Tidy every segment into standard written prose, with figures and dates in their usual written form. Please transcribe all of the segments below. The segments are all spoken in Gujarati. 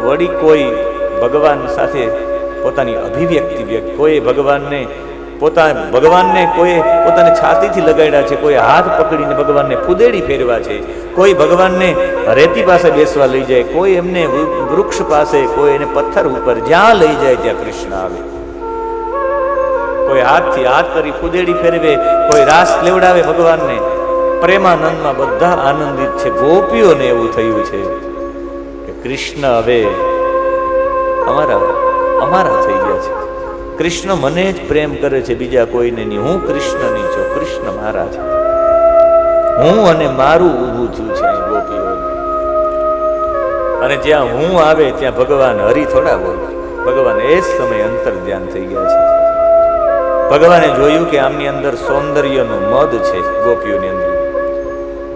વળી કોઈ ભગવાન સાથે પોતાની અભિવ્યક્તિ વ્યક્ત, કોઈ ભગવાનને કોઈ પોતાની છાતીથી લગાડ્યા છે, કોઈ હાથ પકડીને ભગવાનને ફુદેડી ફેરવા છે, કોઈ ભગવાનને રેતી પાસે બેસવા લઈ જાય, કોઈ એમને વૃક્ષ પાસે, કોઈ એને પથ્થર ઉપર, જ્યાં લઈ જાય ત્યાં કૃષ્ણ આવે. કોઈ હાથથી હાથ કરી ફુદેડી ફેરવે, કોઈ રાસ લેવડાવે ભગવાનને. પ્રેમાનંદમાં બધા આનંદિત છે. ગોપીઓને એવું થયું છે કે કૃષ્ણ હવે અમારા થઈ ગયા છે. કૃષ્ણ મને જ પ્રેમ કરે છે, બીજા કોઈને નહીં. હું કૃષ્ણની છું, કૃષ્ણ મારા છે. હું અને મારું ઊભું થયું છે અહીં ગોપીઓ. અને જ્યાં હું આવે ત્યાં ભગવાન હરિ થોડા બોલે. ભગવાન એ જ સમયે અંતર ધ્યાન થઈ ગયા છે. ભગવાને જોયું કે આમની અંદર સૌંદર્યનું મદ છે ગોપીઓની અંદર,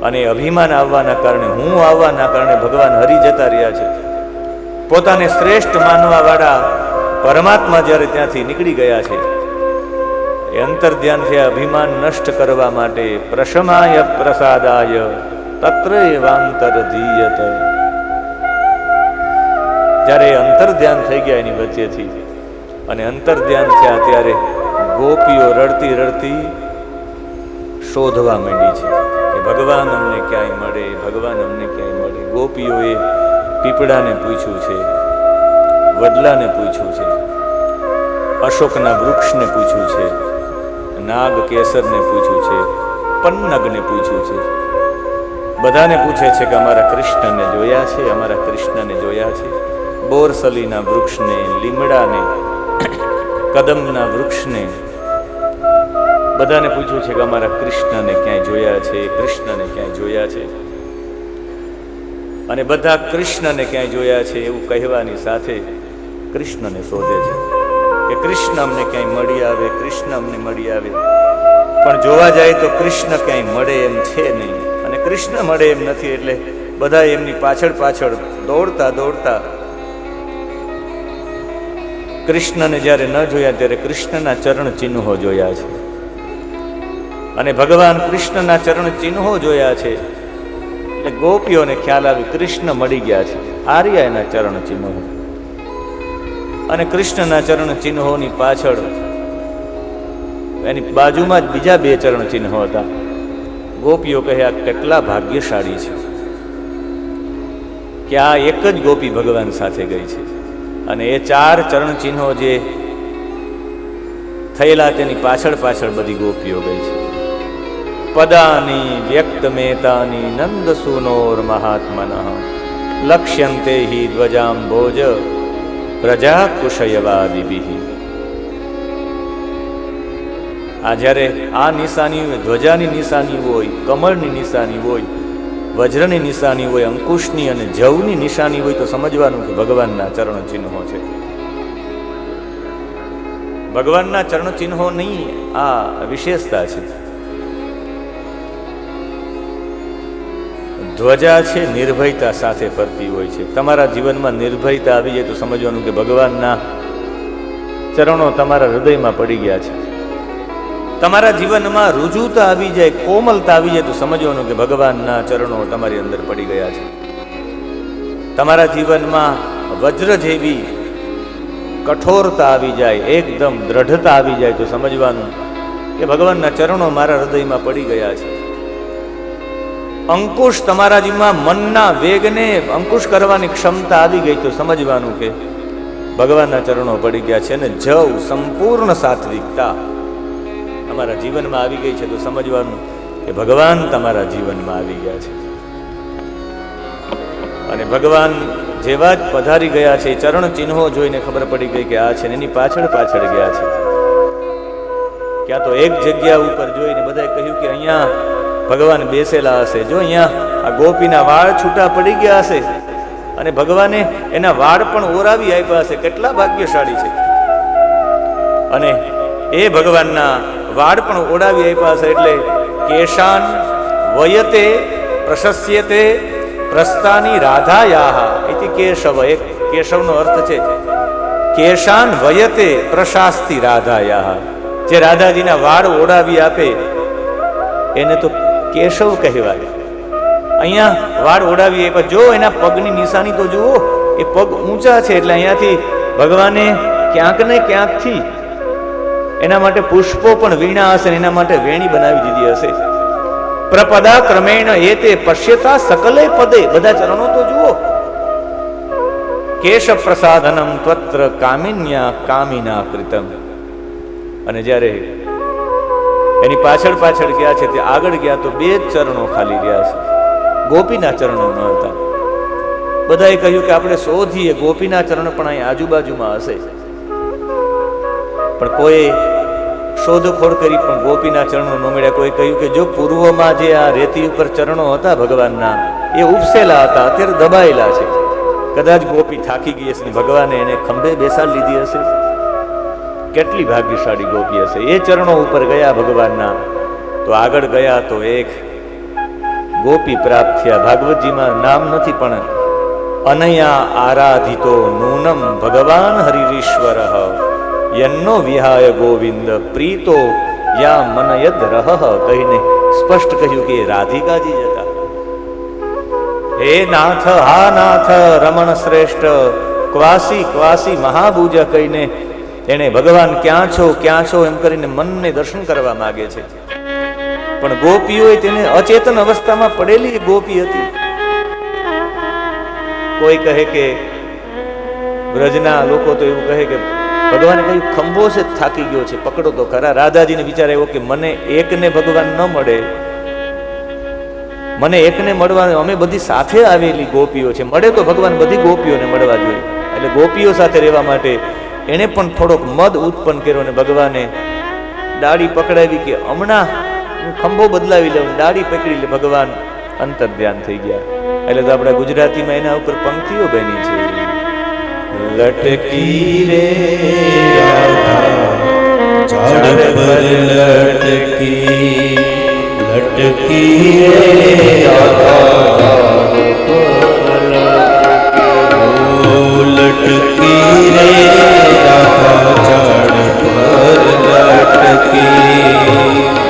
અને અભિમાન આવવાના કારણે, હું આવવાના કારણે ભગવાન હરિ જતા રહ્યા છે. પોતાને શ્રેષ્ઠ માનવા વાળા પરમાત્મા જ્યારે ત્યાંથી નીકળી ગયા છે, એ અંતર ધ્યાન થયા અભિમાન નષ્ટ કરવા માટે. પ્રશમાય પ્રસાદાય તત્ર એવાંતર ધીયત. જ્યારે અંતર ધ્યાન થઈ ગયા એની વચ્ચેથી, અને અંતર ધ્યાન થયા ત્યારે ગોપીઓ રડતી રડતી શોધવા માંડી છે કે ભગવાન અમને ક્યાંય મળે, ભગવાન અમને ક્યાંય મળે. ગોપીઓએ પીપળાને પૂછ્યું છે, વડલાને પૂછ્યું છે, અશોકના વૃક્ષને પૂછ્યું છે, નાગ કેસરને પૂછ્યું છે, પન્નગને પૂછ્યું છે. બધાને પૂછે છે કે અમારા કૃષ્ણને જોયા છે, અમારા કૃષ્ણને જોયા છે. બોરસલીના વૃક્ષને, લીમડાને, કદમના વૃક્ષને, બધાને પૂછ્યું છે કે અમારા કૃષ્ણને ક્યાંય જોયા છે, કૃષ્ણને ક્યાંય જોયા છે. અને બધા કૃષ્ણને ક્યાંય જોયા છે એવું કહેવાની સાથે કૃષ્ણને શોધે છે કે કૃષ્ણ અમને ક્યાંય મળી આવે, કૃષ્ણ અમને મળી આવે. પણ જોવા જાય તો કૃષ્ણ ક્યાંય મળે એમ છે નહીં, અને કૃષ્ણ મળે એમ નથી. એટલે બધા એમની પાછળ પાછળ દોડતા દોડતા કૃષ્ણને જ્યારે ન જોયા ત્યારે કૃષ્ણના ચરણ ચિહ્નો જોયા છે. અને ભગવાન કૃષ્ણના ચરણ ચિહ્નો જોયા છે એટલે ગોપીઓને ખ્યાલ આવ્યો કૃષ્ણ મળી ગયા છે. આર્યા એના ચરણ ચિહ્નો, અને કૃષ્ણના ચરણ ચિહ્નોની પાછળ એની બાજુમાં જ બીજા 2 ચરણ ચિહ્નો હતા. ગોપીઓ કહે આ કેટલા ભાગ્યશાળી છે કે આ એક જ ગોપી ભગવાન સાથે ગઈ છે. અને એ 4 ચરણ ચિહ્નો જે થયેલા તેની પાછળ પાછળ બધી ગોપીઓ ગઈ છે. પદાની વ્યક્તમેતાની નંદસુનોર મહાત્મનઃ લક્ષ્યંતે હિ ધ્વજાંબોજ પ્રજા કુશયવાદિભિઃ. આ જ્યારે આ નિશાની, ધ્વજાની નિશાની હોય, કમળની નિશાની હોય, વજ્રની નિશાની હોય, અંકુશની અને જવની નિશાની હોય તો સમજવાનું કે ભગવાનના ચરણ ચિહ્નો છે. ભગવાનના ચરણ ચિહ્નોની આ વિશેષતા છે. ધ્વજા છે નિર્ભયતા સાથે ફરતી હોય છે. તમારા જીવનમાં નિર્ભયતા આવી જાય તો સમજવાનું કે ભગવાનના ચરણો તમારા હૃદયમાં પડી ગયા છે. તમારા જીવનમાં રુજુતા આવી જાય, કોમલતા આવી જાય તો સમજવાનું કે ભગવાનના ચરણો તમારી અંદર પડી ગયા છે. તમારા જીવનમાં વજ્ર જેવી કઠોરતા આવી જાય, એકદમ દ્રઢતા આવી જાય તો સમજવાનું કે ભગવાનના ચરણો મારા હૃદયમાં પડી ગયા છે. અંકુશ તમારા જીવનમાં મનના વેગને અંકુશ કરવાની ક્ષમતા આવી ગઈ તો સમજવાનું કે ભગવાનના ચરણો પડી ગયા છે. અને જવ સંપૂર્ણ સાત્વિકતા તમારા જીવનમાં આવી ગઈ છે તો સમજવાનું કે ભગવાન તમારા જીવનમાં આવી ગયા છે. અને ભગવાન જેવા જ પધારી ગયા છે, ચરણ ચિહ્નો જોઈને ખબર પડી ગઈ કે આ છે ને એની પાછળ પાછળ ગયા છે. ક્યાં તો એક જગ્યા ઉપર જોઈને બધાએ કહ્યું કે અહીંયા ભગવાન બેસેલા હશે. જો અહીંયા આ ગોપીના વાળ છૂટા પડી ગયા હશે અને ભગવાને એના વાળ પણ ઓરાવી આપ્યા હશે. કેટલા ભાગ્યશાળી છે. અને એ ભગવાનના વાળ પણ ઓડાવી આપ્યા હશે. એટલે કેશાન વયતે પ્રશસ્યતે પ્રસ્તાની રાધાયાહ ઇતિ કેશવ. એક કેશવનો અર્થ છે કેશાન વયતે પ્રશાસ્તિ રાધાયાહ. જે રાધાજીના વાળ ઓડાવી આપે એને તો કેશવ કહેવાય. અહીંયા વાળ ઓડાવી આપ્યા. જો એના પગની નિશાની તો જુઓ, એ પગ ઊંચા છે એટલે અહીંયાથી ભગવાને ક્યાંક ને ક્યાંકથી એના માટે પુષ્પો પણ વીણા હશે, એના માટે વેણી બનાવી દીધી હશે. પ્રપદા ક્રમેણ એતે પશ્યતા સકલે પદે, બધા ચરણો તો જુઓ. કેશ પ્રસાદનમ ત્વત્ર કામિન્યા કામિના કૃતમ. અને જ્યારે એની પાછળ પાછળ ગયા છે તે આગળ ગયા તો 2 જ ચરણો ખાલી રહ્યા છે, ગોપીના ચરણો ન હતા. બધાએ કહ્યું કે આપણે શોધીએ, ગોપીના ચરણ પણ અહીં આજુબાજુમાં હશે. પણ કોઈ શોધખોળ કરી પણ ગોપીના ચરણો ન મળ્યા. કોઈ કહ્યું કે જો પૂર્વમાં જે આ રેતી ઉપર ચરણો હતા ભગવાનના, એ ઉપસેલા હતા, અત્યારે દબાયેલા છે. કદાચ ગોપી થાકી ગઈ હશે, ભગવાને એને ખંભે બેસાડી લીધી હશે. કેટલી ભાગ્યશાળી ગોપી હશે. એ ચરણો ઉપર ગયા ભગવાનના, તો આગળ ગયા તો એક ગોપી પ્રાપ્ત થયા. ભાગવતજીમાં નામ નથી, પણ અનયા આરાધિતો નૂનમ ભગવાન હરિરીશ્વર યન્નો વિહાય ગોવિંદ પ્રીતો યા મનયદ રહ કહીને સ્પષ્ટ કહ્યું કે રાધિકાજી જ હતા. હે નાથ, હા નાથ, રમણ શ્રેષ્ઠ, ક્વાસી ક્વાસી મહાભુજ કહીને એને ભગવાન ક્યાં છો એમ કરીને મનને દર્શન કરવા માંગે છે. પણ ગોપીઓએ તેને અચેતન અવસ્થામાં પડેલી ગોપી હતી. કોઈ કહે કે બ્રજના લોકો તો એવું કહે કે ભગવાને કહ્યું ખંભો છે, થાકી ગયો છે, પકડો તો ખરા. રાધાજીને વિચાર આવ્યો કે મને એકને ભગવાન ન મળે, મને એકને મળવા, અમે બધી સાથે આવેલી ગોપીઓ છે, મળે તો ભગવાન બધી ગોપીઓને મળવા જોઈએ. એટલે ગોપીઓ સાથે રહેવા માટે એને પણ થોડોક મદ ઉત્પન્ન કર્યો અને ભગવાને ડાળી પકડાવી કે હમણાં હું ખંભો બદલાવી લઉં. ડાળી પકડી લે, ભગવાન અંતર ધ્યાન થઈ ગયા. એટલે તો આપણા ગુજરાતીમાં એના ઉપર પંક્તિઓ બની છે. લટકી રે ઝાડ પર લટકી, લટકી રે લટકી રે ઝાડ પર લટકી,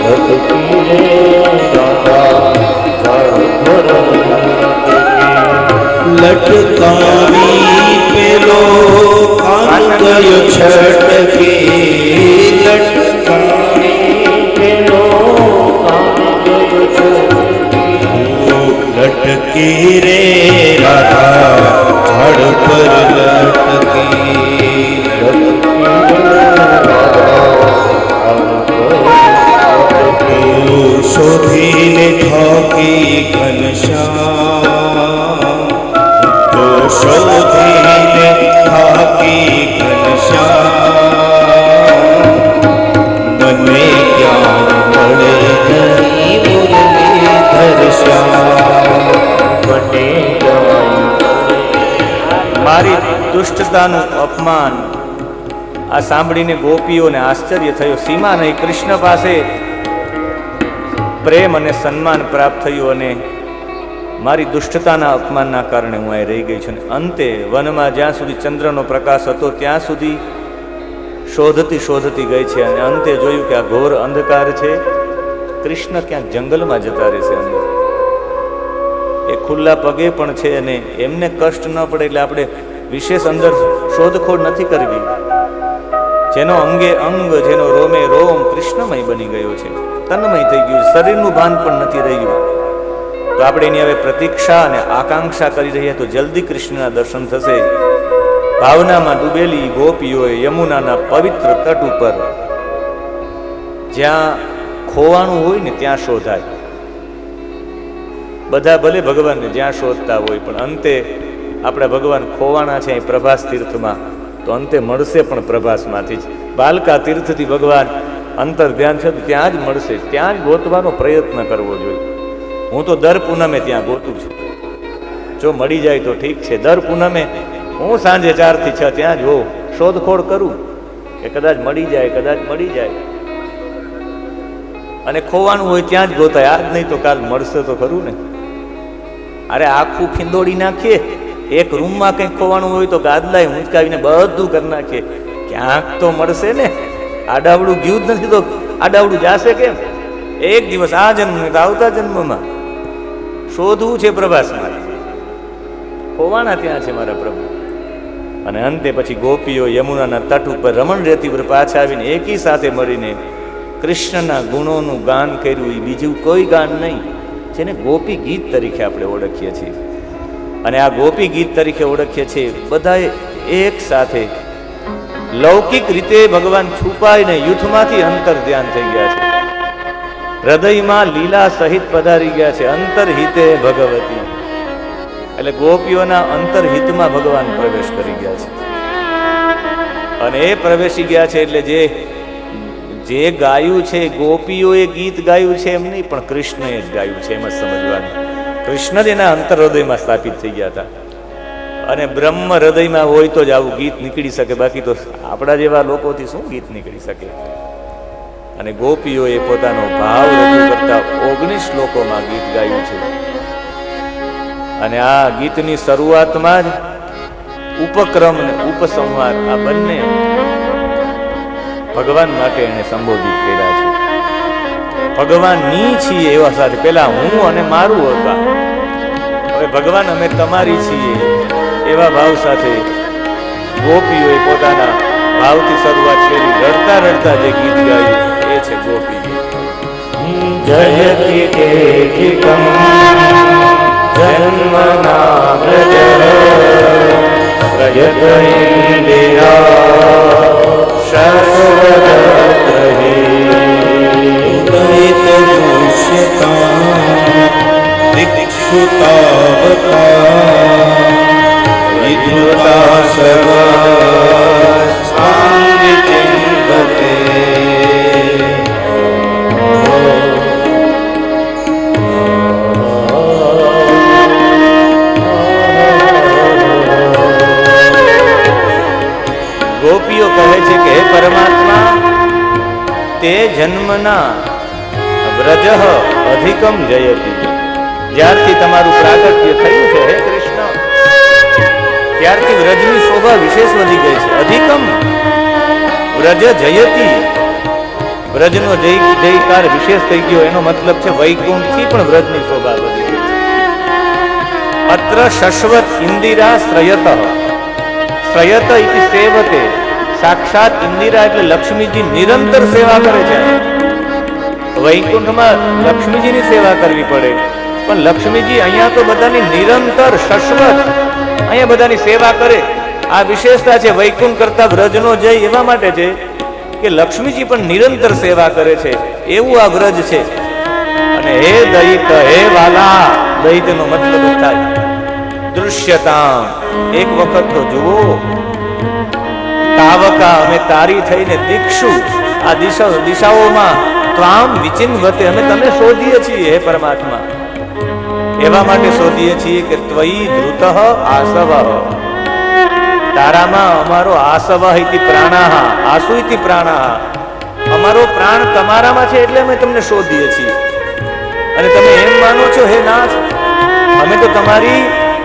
લટકી રે લટકાવી પેલો કાન ગયો છટકી, લટકાવી પેલો કાન ગયો છટકી, લટકી રે રાધા ઝાડ પર લટકી, શોધીને થાકી ઘનશ્યામ, શોધીને થાકી ઘનશ્યામ, મને ક્યાં મળે નહીં મુરલીધર શ્યામ, મને મારી દુષ્ટતાનું અપમાન આ સાંભળીને ગોપીઓને આશ્ચર્ય થયો. સીમા નહીં, કૃષ્ણ પાસે પ્રેમ અને સન્માન પ્રાપ્ત થયું અને મારી દુષ્ટતાના અપમાનના કારણે હું અહીં રહી ગઈ છું. અંતે વનમાં જ્યાં સુધી ચંદ્રનો પ્રકાશ હતો ત્યાં સુધી શોધતી શોધતી ગઈ છે અને અંતે જોયું કે આ ઘોર અંધકાર છે. કૃષ્ણ ક્યાંક જંગલમાં જતા રહેશે અંદર, એ ખુલ્લા પગે પણ છે અને એમને કષ્ટ ન પડે એટલે આપણે વિશેષ અંદર શોધખોળ નથી કરવી. જેનો અંગે અંગ, જેનો રોમે રોમ કૃષ્ણમય બની ગયો છે, તન્મય થઈ ગયું, શરીરનું ભાન પણ નથી રહ્યું. તો આપણે એની હવે પ્રતીક્ષા અને આકાંક્ષા કરી રહીએ તો જલ્દી કૃષ્ણના દર્શન થશે. ભાવનામાં ડૂબેલી ગોપીઓએ યમુનાના પવિત્ર તટ ઉપર જ્યાં ખોવાનું હોય ને ત્યાં શોધાય. બધા ભલે ભગવાનને જ્યાં શોધતા હોય, પણ અંતે આપણા ભગવાન ખોવાણા છે અહીં પ્રભાસ તીર્થમાં, તો અંતે મળશે પણ પ્રભાસમાંથી જ. બાલકા તીર્થથી ભગવાન અંતર ધ્યાન છે ત્યાં જ મળશે, ત્યાં જ ગોતવાનો પ્રયત્ન કરવો જોઈએ. હું તો દર પૂનમે ત્યાં ગોતું છું, જો મળી જાય તો ઠીક છે. દર પૂનમે હું સાંજે 4 થી 6 ત્યાં જ હોઉં, શોધખોળ કરું કે કદાચ મળી જાય, કદાચ મળી જાય. અને ખોવાનું હોય ત્યાં જ ગોતાય, આજ નહીં તો કાલ મળશે તો ખરું ને. અરે આખું ખીંદોડી નાખીએ, એક રૂમમાં કંઈક ખોવાનું હોય તો ગાદલાય ઊંચકાવીને બધું કરી નાખીએ, ક્યાંક તો મળશે ને. આડાવડું ગયું જ નથી તો આડાવડું જાશે કેમ? એક દિવસ આ જન્મ તો આવતા જન્મમાં શોધવું છે પ્રભાસમાં. ખોવાણા ત્યાં છે મારા પ્રભુ. અને અંતે પછી ગોપીઓ યમુનાના તટ ઉપર રમણ રેતી પર પાછા આવીને એકી સાથે મળીને કૃષ્ણના ગુણોનું ગાન કર્યું. એ બીજું કોઈ ગાન નહીં, જેને ગોપી ગીત તરીકે આપણે ઓળખીએ છીએ. અને આ ગોપી ગીત તરીકે ઓળખીએ છીએ બધાએ એક સાથે લૌકિક રીતે ભગવાન છુપાઈને યુથમાંથી અંતર ધ્યાન થઈ ગયા છે. હૃદયમાં લીલા સહિત પધારી ગયા છે. અંતરહિતે ભગવતી, એટલે ગોપીઓના અંતરહિતમાં ભગવાન પ્રવેશ કરી ગયા છે. અને એ પ્રવેશી ગયા છે એટલે જે ગાયું છે ગોપીઓએ ગીત ગાયું છે એમ નહીં, પણ કૃષ્ણએ જ ગાયું છે, એમ જ સમજવાનું. કૃષ્ણ જ એના અંતર હૃદયમાં સ્થાપિત થઈ ગયા હતા. અને બ્રહ્મ હૃદયમાં હોય તો જ આવું ગીત નીકળી શકે, બાકી તો આપણા જેવા લોકોથી શું ગીત નીકળી શકે. અને ગોપીઓએ પોતાનો ભાવ રજૂ કરતા 19 શ્લોકોમાં ગીત ગાયું છે. અને આ ગીતની શરૂઆતમાં જ ઉપક્રમ અને ઉપસંહાર આ બંને ભગવાન માટે એને સંબોધિત કર્યા છે. ભગવાનની છીએ એવા સાથે પેલા હું અને મારું હતા, હવે ભગવાન અમે તમારી છીએ એવા ભાવ સાથે ગોપીઓએ પોતાના ભાવથી શરૂઆત કરી. રડતા રડતા જે ગીત ગાયું એ છે ગોપી ગીત. જયતિ કેકિકમ જન્મના વ્રજ પ્રયત ઇન્દિરા શાશ્વતત્રહી ઉદયિત દૃશ્યતા દિક્ષુતાવતા વિદ્રુતા સર્વસ્થાન વિચિંતતે. ગોપીઓ કહે છે કે હે પરમાત્મા, તે જન્મના વ્રજ અધિકમ જયતિ, જ્યારથી તમારું પ્રાગટ્ય થયું છે હે કૃષ્ણ, ત્યારથી વ્રજની શોભા વિશેષ વધી ગઈ છે. અધિકમ વ્રજ જયતિ, વ્રજનો જયકાર વિશેષ થઈ ગયો, એનો મતલબ છે વૈકુંઠથી પણ વ્રજની શોભા વધી ગઈ છે. અત્ર શશ્વત ઇન્દિરા શ્રયત, શ્રયત ઇતિ સેવતે, સાક્ષાત ઇન્દિરા એટલે લક્ષ્મીજી નિરંતર સેવા કરે છે. વૈકુંઠમાં લક્ષ્મીજીની સેવા કરવી પડે, પણ લક્ષ્મીજી અહીંયા તો બધાની નિરંતર શશ્વત અહીંયા બધાની સેવા કરે. આ વિશેષતા છે વૈકુંઠ કરતા વ્રજનો જય એવા માટે છે કે લક્ષ્મીજી પણ નિરંતર સેવા કરે છે, એવું આ વ્રજ છે. અને હે દૈત, હે વાલા, દૈતનો મતલબ થાય દૃશ્યતા, એક વખત તો જુઓ. તાવકા, અમે તારી થઈને દીક્ષુ, આ દિશાઓમાં ત્વામ વિચિન્વતે, અમે તમે શોધીએ છીએ હે પરમાત્મા. એવા માટે શોધીએ છીએ કે ત્વયી ધૃતઃ આસવઃ, તારામાં અમારો આસવઃ ઇતિ પ્રાણાહ, આસુ ઇતિ પ્રાણાહ, અમારો પ્રાણ તમારામાં છે એટલે અમે તમને શોધીએ છીએ. અને તમે એમ માનો છો હે નાથ, અમે તો તમારી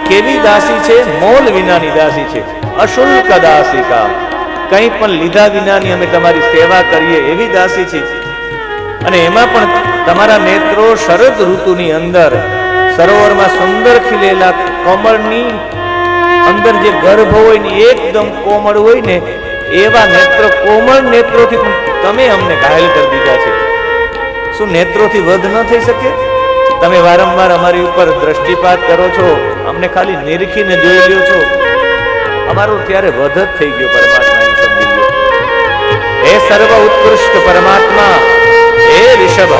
કેવી દાસી છે, મોલ વિનાની દાસી છે, અશુલ્ક દાસિકા, કંઈ પણ લીધા વિનાની અમે તમારી સેવા કરીએ એવી દાસી છે. અને એમાં પણ તમારા નેત્રો શરદ ઋતુની અંદર સરોવરમાં સુંદર ખીલેલા કમળની અંદર જે ગર્ભ હોય ને એકદમ કોમળ હોય ને એવા નેત્ર, કોમળ નેત્રોથી તમે અમને ઘાયલ કરી દીધા છે. શું નેત્રોથી વધ ન થઈ શકે? તમે વારંવાર અમારી ઉપર દ્રષ્ટિપાત કરો છો, અમને ખાલી નિરખીને જોઈ લ્યો છો, અમારો ત્યારે વધ જ થઈ ગયો પરમાત્મા, એમ સમજી લ્યો. હે સર્વ ઉત્કૃષ્ટ પરમાત્મા, હે ઋષભ,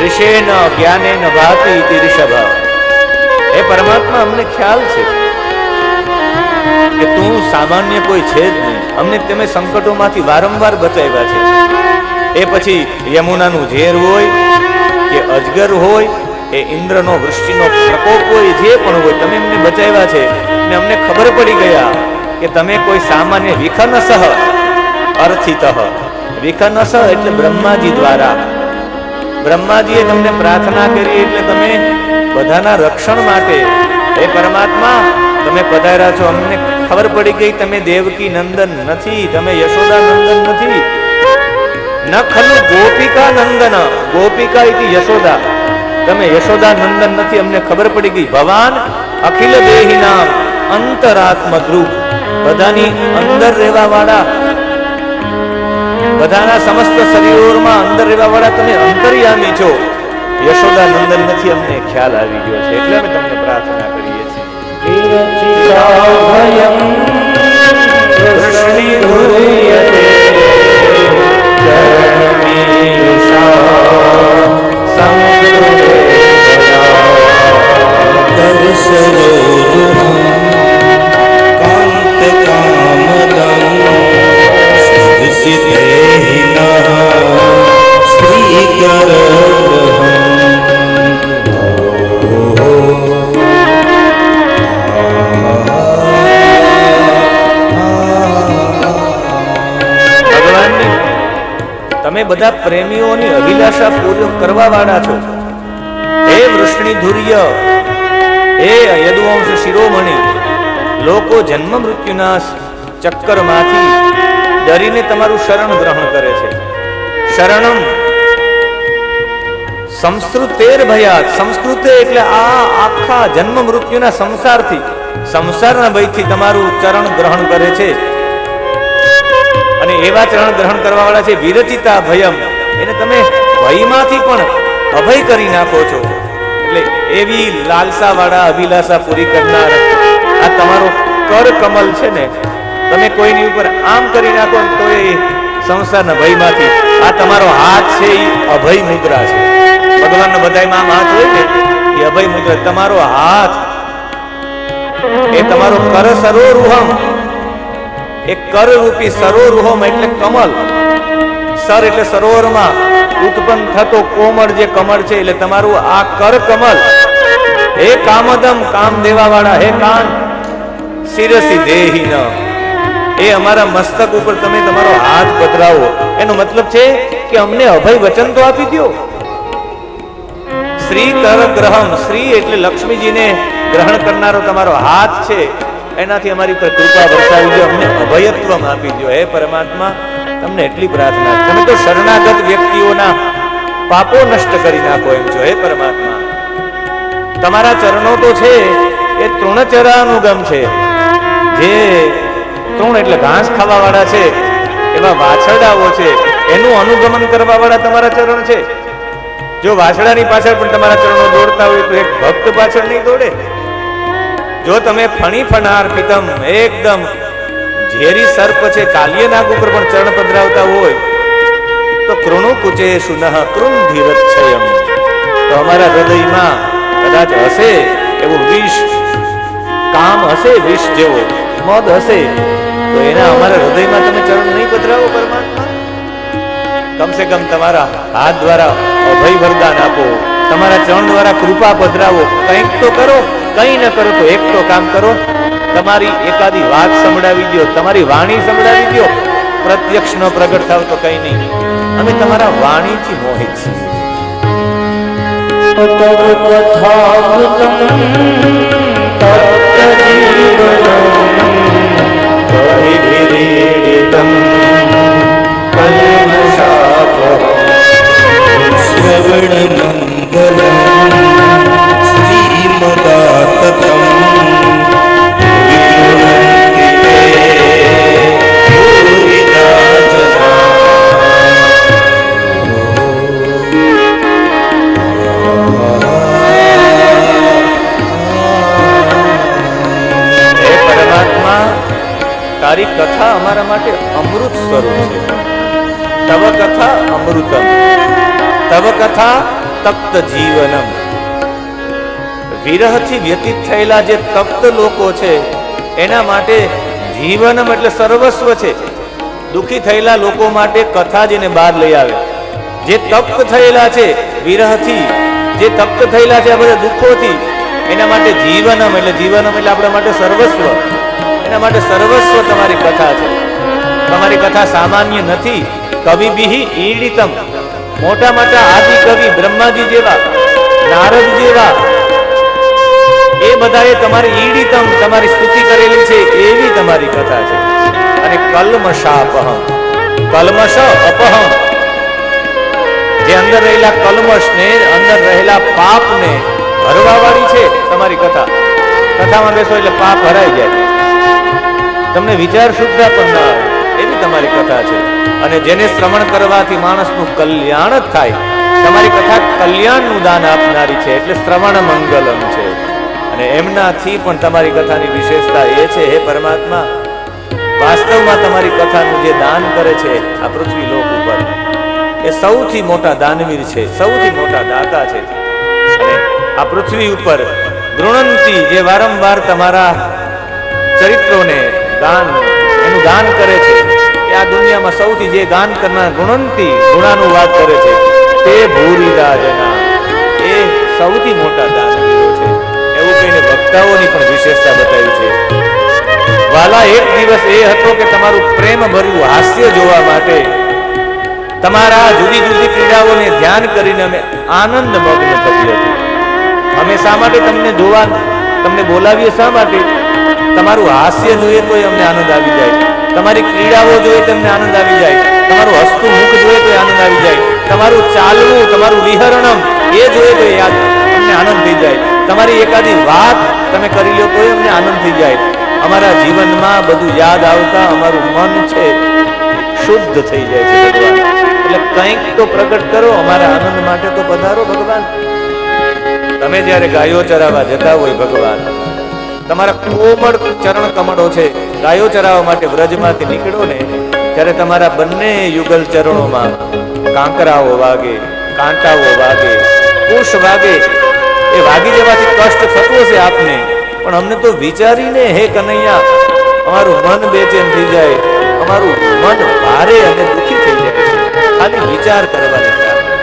ઋષેન જ્ઞાનેન ભાતિ ઇતિ ઋષભ, હે પરમાત્મા, અમને ખ્યાલ છે કે તું સામાન્ય કોઈ છે જ નહીં. અમને તમે સંકટોમાંથી વારંવાર બચાવ્યા છે. એ પછી યમુનાનું ઝેર હોય કે અજગર હોય, એ ઇન્દ્રનો વૃષ્ટિનો પ્રકોપ હોય, જે પણ હોય, તમે અમને બચાવ્યા છે. અને અમને ખબર પડી ગયા કે તમે કોઈ સામાન્ય વિખનસઃ અર્થિતઃ, વિખનસઃ એટલે બ્રહ્માજી દ્વારા, બ્રહ્માજીએ તમને પ્રાર્થના કરી એટલે તમે બધાના રક્ષણ માટે હે પરમાત્મા તમે પધાર્યા છો. અમને ખબર પડી ગઈ તમે દેવકી નંદન નથી, તમે યશોદા નંદન નથી. ન ખલુ ગોપિકા નંદન, ગોપિકા ઇતિ યશોદા, તમે યશોદા નંદન નથી, અમને ખબર પડી ગઈ. ભવાન અખિલ દેહિનામ અંતરાત્મ ધ્રુવ, બધાની અંદર રહેવા વાળા, બધાના સમસ્ત શરીરોમાં અંદર રહેવા વાળા તમે અંતર્યામી છો. યશોદા નંદન નથી, અમને ખ્યાલ આવી ગયો છે, એટલે અમે તમને પ્રાર્થના કરીએ છીએ. તમે બધા પ્રેમીઓની અભિલાષા પૂર્ણ કરવા વાળા છો. હે વૃષ્ણિધુર્ય, હે યદુવંશ શિરોમણી, લોકો જન્મ મૃત્યુના ચક્કરમાંથી ડરીને તમારું શરણ ગ્રહણ કરે છે. શરણમ સંસ્કૃતેર ભયાત, સંસ્કૃત એટલે આ આખા જન્મ મૃત્યુના સંસારથી, સંસારના ભયથી તમારું ચરણ ગ્રહણ કરે છે. અને એવા ચરણ ગ્રહણ કરવા વાળા છે વિરચિતા ભયમ, એને તમે ભયમાંથી પણ અભય કરી નાખો છો. એટલે એવી લાલસા વાળા, અભિલાષા પૂરી કરનાર આ તમારો કર કમલ છે ને, તમે કોઈની ઉપર આમ કરી નાખો તો એ સંસારના ભયમાંથી, આ તમારો હાથ છે એ અભય મુદ્રા છે. ભગવાનનો બધાયમાં આમ હાથ હોય ને એ અભય મુદ્રા. તમારો હાથ એ તમારો કર સરોરુહમ, એક કરરૂપી સરોરુહમ એટલે કમલ. સર એટલે સરોવરમાં ઉત્પન્ન થતો કોમળ જે કમળ છે, એટલે તમારું આ કર કમલ. હે કામદમ, કામ દેવા વાળા, હે કાન શિરસી દેહિન, એ અમારા મસ્તક ઉપર તમે તમારો હાથ પધરાવો. એનો મતલબ છે કે અમને અભય વચન તો આપી દો. શ્રી કર ગ્રહમ, શ્રી એટલે લક્ષ્મીજીને ગ્રહણ કરનારો તમારો હાથ છે, એનાથી અમારી પર કૃપા વરસાવી દો, અમને અભયત્વ આપી દો. હે પરમાત્મા, તમને એટલી પ્રાર્થના. તમે તો શરણાગત વ્યક્તિઓના પાપો નષ્ટ કરી નાખો એમ છો. હે પરમાત્મા, તમારા ચરણો તો છે એ તૃણચરાનુગમ છે. જે તૃણ એટલે ઘાસ ખાવા વાળા છે, એવા વાછરડાઓ છે, એનું અનુગમન કરવા વાળા તમારા ચરણ છે. જો વાછરડાની પાછળ પણ તમારા ચરણો દોડતા હોય તો એક ભક્ત પાછળ નહીં દોડે. જો તમે ફણી ફણાર પિતમ, એકદમ ઝેરી સર્પ છે, કાલ્યનાગ ઉપર પણ ચરણ પધરાવતા હોય તો કૃણુ કુચે સુનઃ કૃંધિરચ્છયમ, તો અમારા હૃદયમાં કદાચ હશે એવું વિષ, કામ હશે વિષ જેવો, મદ હશે, તો એના અમારા હૃદયમાં તમે ચરણ નહીં પધરાવો પરમાત્મા. કમસે કમ તમારા હાથ દ્વારા અભય વરદાન આપો, તમારા ચરણ દ્વારા કૃપા પધરાવો. કંઈક તો કરો, કંઈ ન કરો તો એક તો કામ કરો, તમારી એકાદી વાત સંભળાવી દો, તમારી વાણી સંભળાવી દો. પ્રત્યક્ષ ન પ્રગટ થાવ તો કઈ નહીં, અમે તમારા વાણીથી મોહિત છીએ. તારી કથા અમારા માટે અમૃત સ્વરૂપ છે. તવ કથા અમૃતમ, તવ કથા તપ્ત જીવનમ. વિરહથી વ્યતીત થયેલા જે તપ્ત લોકો છે એના માટે જીવનમ એટલે સર્વસ્વ છે. દુઃખી થયેલા લોકો માટે કથા જેને બહાર લઈ આવે. જે તપ્ત થયેલા છે વિરહથી, જે તપ્ત થયેલા છે આ બધા દુઃખોથી, એના માટે જીવનમ એટલે આપણા માટે સર્વસ્વ. એના માટે સર્વસ્વ તમારી કથા છે. તમારી કથા સામાન્ય નથી. કવિભિઃ ઈડિતમ, મોટા મોટા આદિ કવિ બ્રહ્માજી જેવા, નારદ જેવા, એ બધાએ તમારી ઈડિતમ, તમારી સ્તુતિ કરેલી છે એવી તમારી કથા છે. અને કલ્મષાપહમ, કલ્મષ અપહમ, જે અંદર રહેલા કલ્મશને, અંદર રહેલા પાપને હરવા વાળી છે તમારી કથા. કથામાં બેસો એટલે પાપ હરાઈ જાય, તમને વિચાર શુદ્ધતા પણ ન આવે, એવી તમારી કથા છે. અને જેને શ્રવણ કરવાથી માણસનું કલ્યાણ જ થાય, તમારી કથા કલ્યાણનું દાન આપનારી છે, એટલે શ્રવણ મંગલમ છે. અને એમનાથી પણ તમારી કથાની વિશેષતા એ છે, હે પરમાત્મા, વાસ્તવમાં તમારી કથાનું જે દાન કરે છે આ પૃથ્વી લોક ઉપર, એ સૌથી મોટા દાનવીર છે, સૌથી મોટા દાતા છે. અને આ પૃથ્વી ઉપર ગૃણંતી જે વારંવાર તમારા ચરિત્રોને એનું દાન કરે છે, એ આ દુનિયામાં સૌથી જે ગાન કરનાર ગુણંતી ગુણાનું વાત કરે છે, તે ભૂરિરાજના, એ સૌથી મોટા દાનવીરો છે. એવું કહીને ભક્તાઓની પણ વિશેષતા બતાવી છે. વાલા, એક દિવસ એ હતો કે તમારું પ્રેમ ભર્યું હાસ્ય જોવા માટે, તમારા જુદી જુદી ક્રીડાઓને ધ્યાન કરીને અમે આનંદ મગ્ન થતી હતી. અમે શા માટે તમને જોવા, તમને બોલાવીએ શા માટે? તમારું હાસ્ય જોઈએ તો અમને આનંદ આવી જાય, તમારી ક્રીડાઓ જોઈએ તો અમને આનંદ આવી જાય, તમારું હસતું મુખ જોઈએ તો આનંદ આવી જાય, તમારું ચાલવું, તમારું વિહરણમ એ જોઈએ તો યાદ અમને આનંદ થઈ જાય, તમારી એકાદી વાત તમે કરી લો તો અમને આનંદ થઈ જાય. અમારા જીવનમાં બધું યાદ આવતા અમારું મન છે શુદ્ધ થઈ જાય છે ભગવાન. એટલે કંઈક તો પ્રગટ કરો, અમારા આનંદ માટે તો પધારો ભગવાન. તમે જ્યારે ગાયો ચરાવવા જતા હોય ભગવાન, તમારા કોમળ ચરણ કમળો છે, ગાયો ચરાવવા માટે વ્રજમાંથી નીકળો ને, ત્યારે તમારા બંને યુગલ ચરણોમાં કાંકરાઓ વાગે, કાંટાઓ વાગે, કુશ વાગે. એ વાગી જવાથી કષ્ટ થતું હશે આપને, પણ અમને તો વિચારીને હે કનૈયા અમારું મન બેચેન થઈ જાય, અમારું મન ભારે અને દુઃખી થઈ જાય છે ખાલી વિચાર કરવાની કારણે.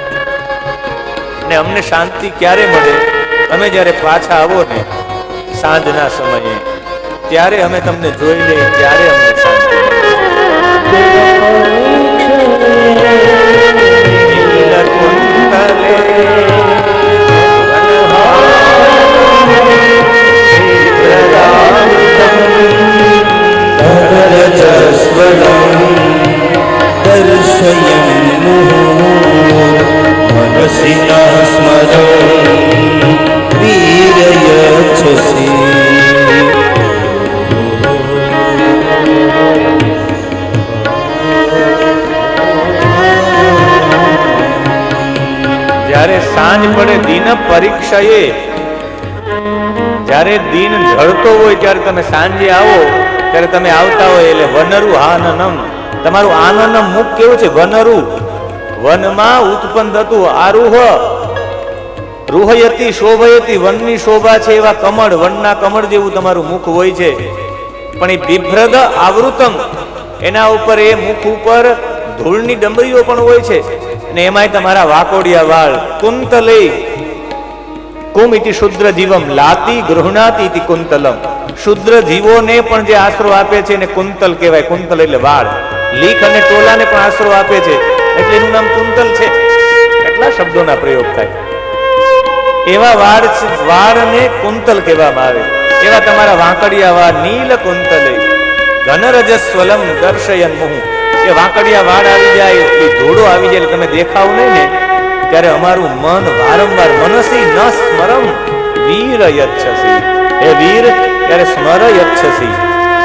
ને અમને શાંતિ ક્યારે મળે? અમે જ્યારે પાછા આવો ને સાંજના સમયે, ત્યારે અમે તમને જોઈ લઈએ, ત્યારે અમને શાંતિ મનસિના સ્મરણ વીરયચ્છસી. જ્યારે સાંજ પડે દિન પરીક્ષાએ, જ્યારે દિન ઢળતો હોય ત્યારે તમે સાંજે આવો, ત્યારે તમે આવતા હોય એટલે વનરુ આનનમ, તમારું આનનમ મુખ કેવું છે? વનરુ, વનમાં ઉત્પન્ન થતું, આરુહ રૂહયતી શોભયતી, વનની શોભા છે એવા કમળ, વનના કમળ જેવું તમારું મુખ હોય છે. પણ એ બિભ્રદ આવૃતમ, એના ઉપર, એ મુખ ઉપર ધૂળની ડમરીઓ પણ હોય છે, અને એમાંય તમારા વાકોડિયા વાળ. કુંતલે કુમ ઇતિ શુદ્ર જીવમ લાતી ગૃહણાતી ઇતિ કુંતલમ, શુદ્ર જીવોને પણ જે આશરો આપે છે એને કુંતલ કહેવાય. કુંતલ એટલે વાળ, લીખ અને ટોલાને પણ આશરો આપે છે એટલે એનું નામ કુંતલ છે. કેટલા શબ્દોના પ્રયોગ થાય. એવા વાળને કુંતલ કહેવામાં આવે. એવા તમારા વાંકડિયા વાળ નીલ કુંતલે ઘનરજસ્વલમ દર્શયન મુહ, એ વાંકડિયા વાળ આવી જાય, એ ધોળો આવી જાય, તમે દેખાવ નહીં ને, ત્યારે અમારું મન વારંવાર મનસી ન સ્મરમ વીર યચ્છસી, હે વીર, ત્યારે સ્મર યચ્છસી,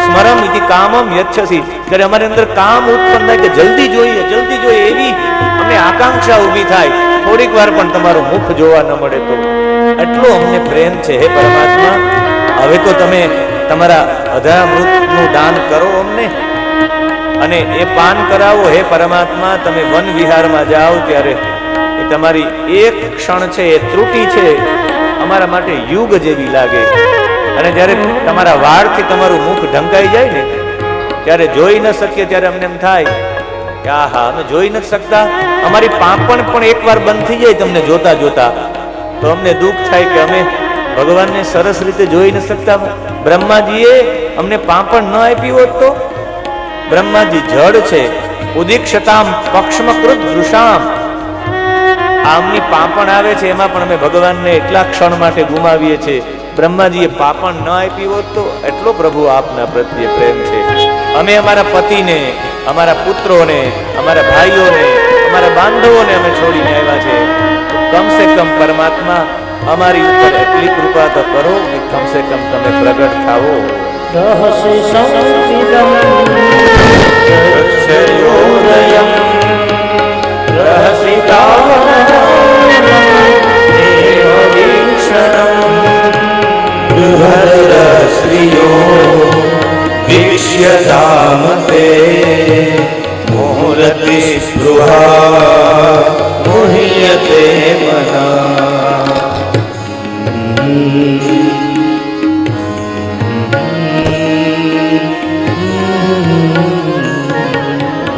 સ્મરમ ઇતિ કામમ યચ્છસી, ત્યારે અમારી અંદર કામ ઉત્પન્ન થાય કે જલ્દી જોઈએ, જલ્દી જોઈએ, એવી અમને આકાંક્ષા ઊભી થાય. થોડીક વાર પણ તમારું મુખ જોવા ન મળે તો એટલો અમને પ્રેમ છે હે પરમાત્મા. હવે તો તમે તમારા અધરામૃતનું દાન કરો અમને, અને એ પાન કરાવો હે પરમાત્મા. તમે વન વિહારમાં જાઓ ત્યારે એ તમારી એક ક્ષણ છે, એ ત્રુટિ છે, અમારા માટે યુગ જેવી લાગે. અને જ્યારે તમારા વાળથી તમારું મુખ ઢંકાઈ જાય ને, ત્યારે જોઈ ન શકીએ, ત્યારે અમને એમ થાય કે આહા, અમે જોઈ નથી શકતા. અમારી પાંપણ પણ એકવાર બંધ થઈ જાય તમને જોતા જોતા, તો અમને દુઃખ થાય કે અમે ભગવાનને સરસ રીતે જોઈ ન શકતા. બ્રહ્માજીએ અમને પાંપણ ન આપી હોત તો, બ્રહ્માજી જળ છે, ઉદીક્ષતામ પક્ષમકૃત વૃષામ, આમની પાંપણ આવે છે, એમાં પણ અમે ભગવાનને એટલા ક્ષણ માટે ગુમાવીએ છીએ. બ્રહ્માજીએ પાંપણ ન આપી હોત તો, એટલો પ્રભુ આપના પ્રત્યે પ્રેમ છે. અમે અમારા પતિને, અમારા પુત્રોને, અમારા ભાઈઓને, અમારા બાંધવોને અમે છોડીને આવ્યા છે, કમ સે કમ પરમાત્મા અમારી ઉપર એટલી કૃપા તો કરો કે કમ સે કમ તમે પ્રગટ થાઓ. રહસી સંકિતમ અક્ષયોદયમ वीक्ष्यताम ते मुहूर्ति स्पृहा मुह्यते मना.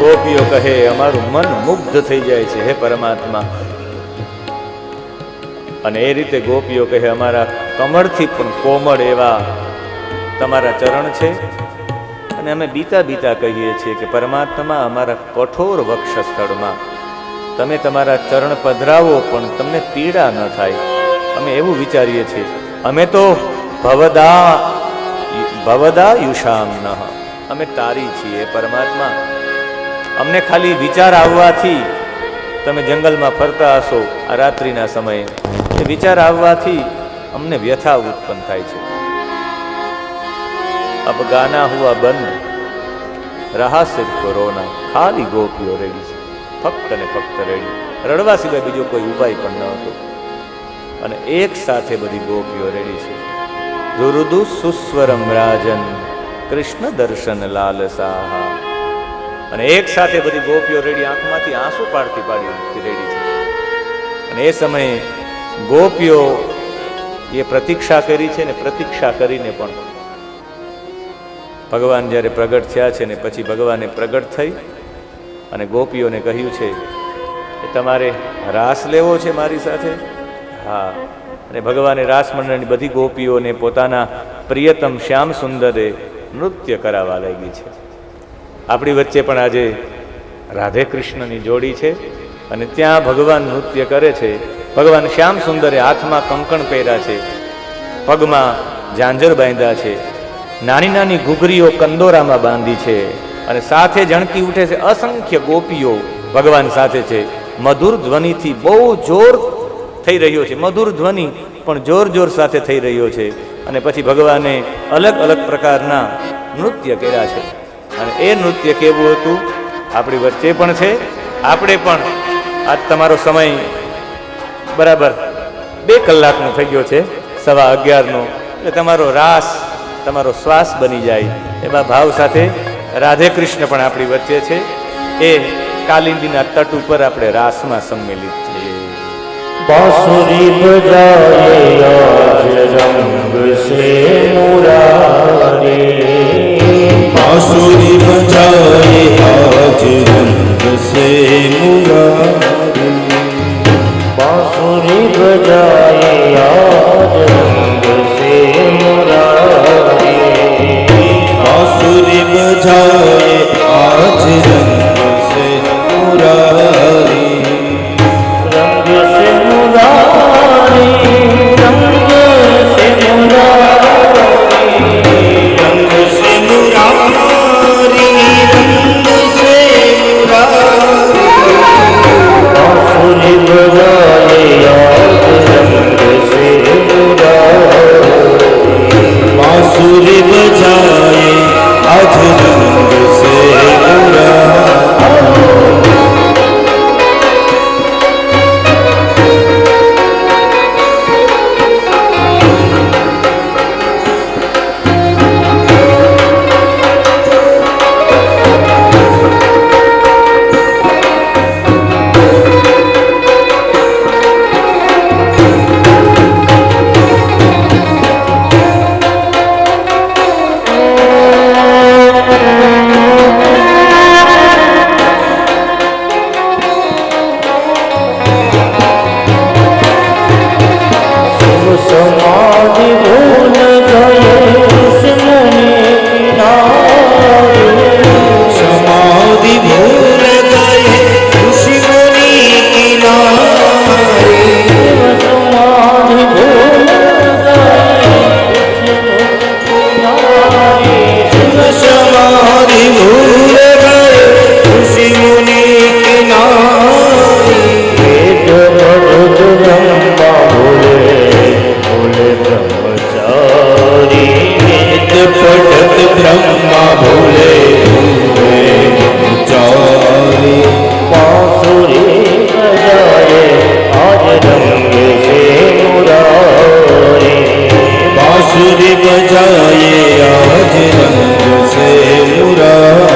ગોપીઓ કહે અમારું મન મુગ્ધ થઈ જાય છે હે પરમાત્મા. અને એ રીતે ગોપીઓ કહે અમારા કમળથી પણ કોમળ એવા તમારા ચરણ છે. અને અમે બીતા બીતા કહીએ છીએ કે પરમાત્મા અમારા કઠોર વક્ષસ્થળમાં તમે તમારા ચરણ પધરાવો પણ તમને પીડા ન થાય, અમે એવું વિચારીએ છીએ. અમે તો ભવદા યુષામ નઃ, અમે તારી છીએ પરમાત્મા. અમને ખાલી વિચાર આવવાથી, તમે જંગલમાં ફરતા હશો આ રાત્રિના સમયે, એ વિચાર આવવાથી અમને વ્યથા ઉત્પન્ન થાય છે. અબ ગાના હુઆ બંધ રહા સિર્ફ કોરોના. ખાલી ગોપીઓ રેડી છે, ફક્ત ને ફક્ત રેડી, રડવા સિવાય બીજો કોઈ ઉપાય પણ ન હતો. અને એક સાથે બધી ગોપીઓ રેડી છે. દુરુદુ સુસ્વરમ રાજન કૃષ્ણ દર્શન લાલસા. અને એક સાથે બધી ગોપીઓ રેડી, આંખમાંથી આંસુ પાડતી પાડી રેડી છે. અને એ સમયે ગોપીઓ એ પ્રતીક્ષા કરી છે ને પ્રતીક્ષા કરીને પણ ભગવાન જ્યારે પ્રગટ થયા છે ને પછી ભગવાને પ્રગટ થઈ અને ગોપીઓને કહ્યું છે કે તમારે રાસ લેવો છે મારી સાથે. હા. અને ભગવાને રાસ મંડળની બધી ગોપીઓને પોતાના પ્રિયતમ શ્યામ સુંદરે નૃત્ય કરાવવા લાગી છે. આપણી વચ્ચે પણ આજે રાધે કૃષ્ણની જોડી છે અને ત્યાં ભગવાન નૃત્ય કરે છે. ભગવાન શ્યામ સુંદરે હાથમાં કંકણ પહેર્યા છે, પગમાં ઝાંઝર બાંધ્યા છે, નાની નાની ઘૂઘરીઓ કંદોરામાં બાંધી છે અને સાથે જણકી ઉઠે છે અસંખ્ય ગોપીઓ ભગવાન સાથે છે. મધુર ધ્વનિથી બહુ જોર થઈ રહ્યો છે, મધુર ધ્વનિ પણ જોર જોર સાથે થઈ રહ્યો છે. અને પછી ભગવાને અલગ અલગ પ્રકારના નૃત્ય કર્યા છે. અને એ નૃત્ય કેવું હતું આપણી વચ્ચે પણ છે. આપણે પણ આજ તમારો સમય બરાબર 2 કલાકનો થઈ ગયો છે, 11:15નો, એટલે તમારો રાસ તમારો શ્વાસ બની જાય એવા ભાવ સાથે રાધે કૃષ્ણ પણ આપણી વચ્ચે છે. એ કાલિંદીના તટ ઉપર આપણે રાસમાં સંમેલિત છીએ. बांसुरी बजाए आज रंग से मुरारे. बांसुरी बजाए आज रंग से मुरारे. बांसुरी बजाए आज रंग से मुरारे. बांसुरी बजाए आज रंग से मुरारे. रंग से मुरारी, रंग से मुरारी, रंग से मुरारी, रंग से मुरारी. बांसुरी बजाए आज रंग से मुरारी. बांसुरी बजाए आज रंग से मुरारी. બ્રહ્મા ભૂલે ચારે बांसुरी बजाए आज रंग से मुरारे बांसुरी बजाए आज रंग से मुरारी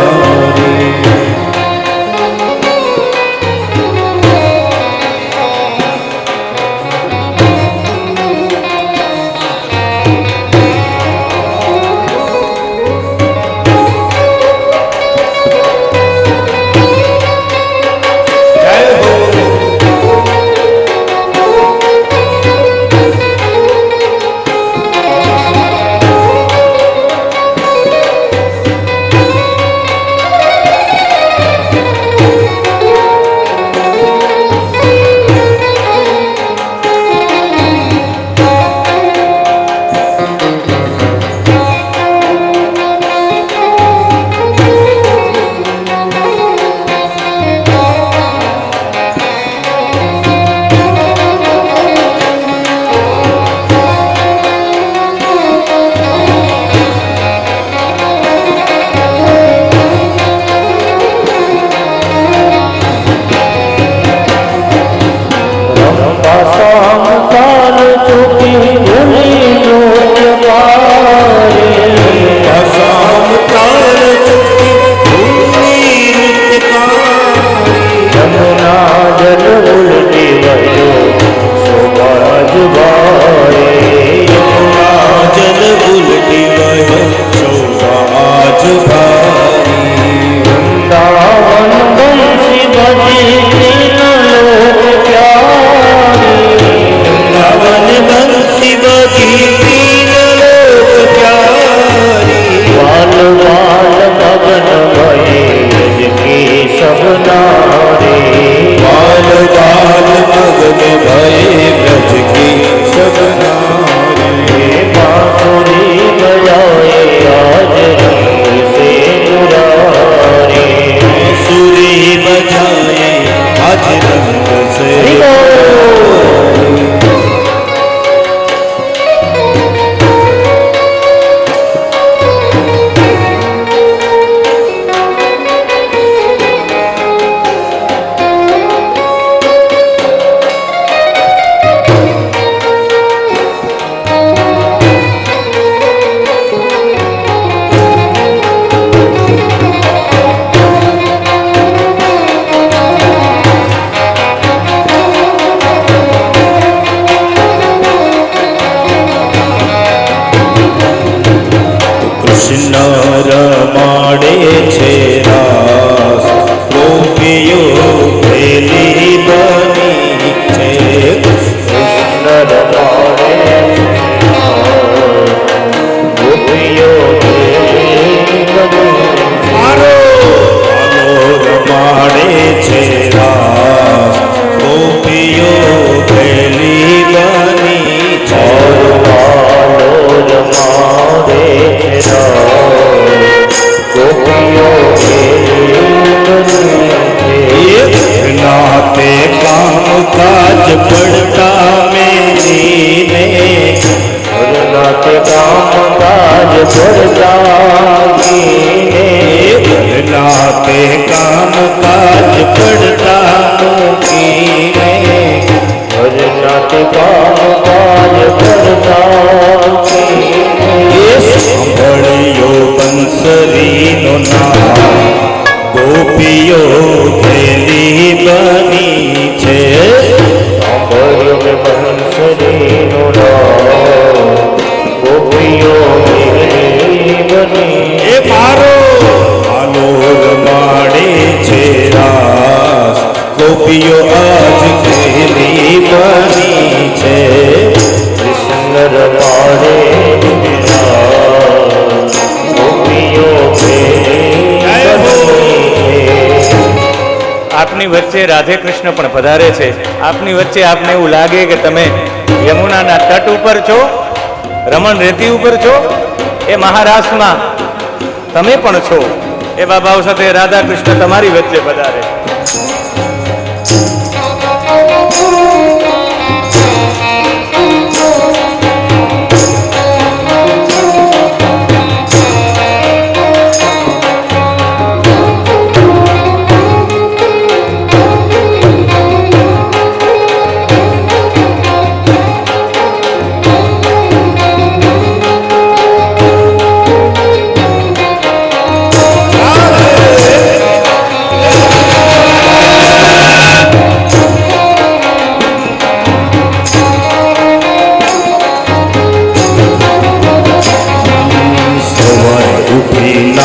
રમાડે છે રાસ ગોપીઓ ભેલી બની છે કૃષ્ણ રમાડે ગોપીઓ મારો રમાડે છે રાસ ગોપીઓ ભેલી બની છે રમાડે नाते काम काज पड़ता मेरीने नाते काम काज पड़ता नाते काम काज पड़ता मुकीने नाते काम काज पड़ता સાંભળ્યો બંસરીનો નામ ગોપીઓ ભેલી બની છે સાંભળ્યો બંસરીનો નામ ગોપીઓ ભેલી બની એ મારો આલો રમાડે છે રાસ ગોપીઓ આજ ભેલી બની છે કૃષ્ણ રમાડે આપની વચ્ચે રાધે કૃષ્ણ પણ પધારે છે. આપની વચ્ચે આપને એવું લાગે કે તમે યમુનાના તટ ઉપર છો, રમણ રેતી ઉપર છો, એ મહારાષ્ટ્રમાં તમે પણ છો. એવા ભાવ સાથે રાધા કૃષ્ણ તમારી વચ્ચે પધારે.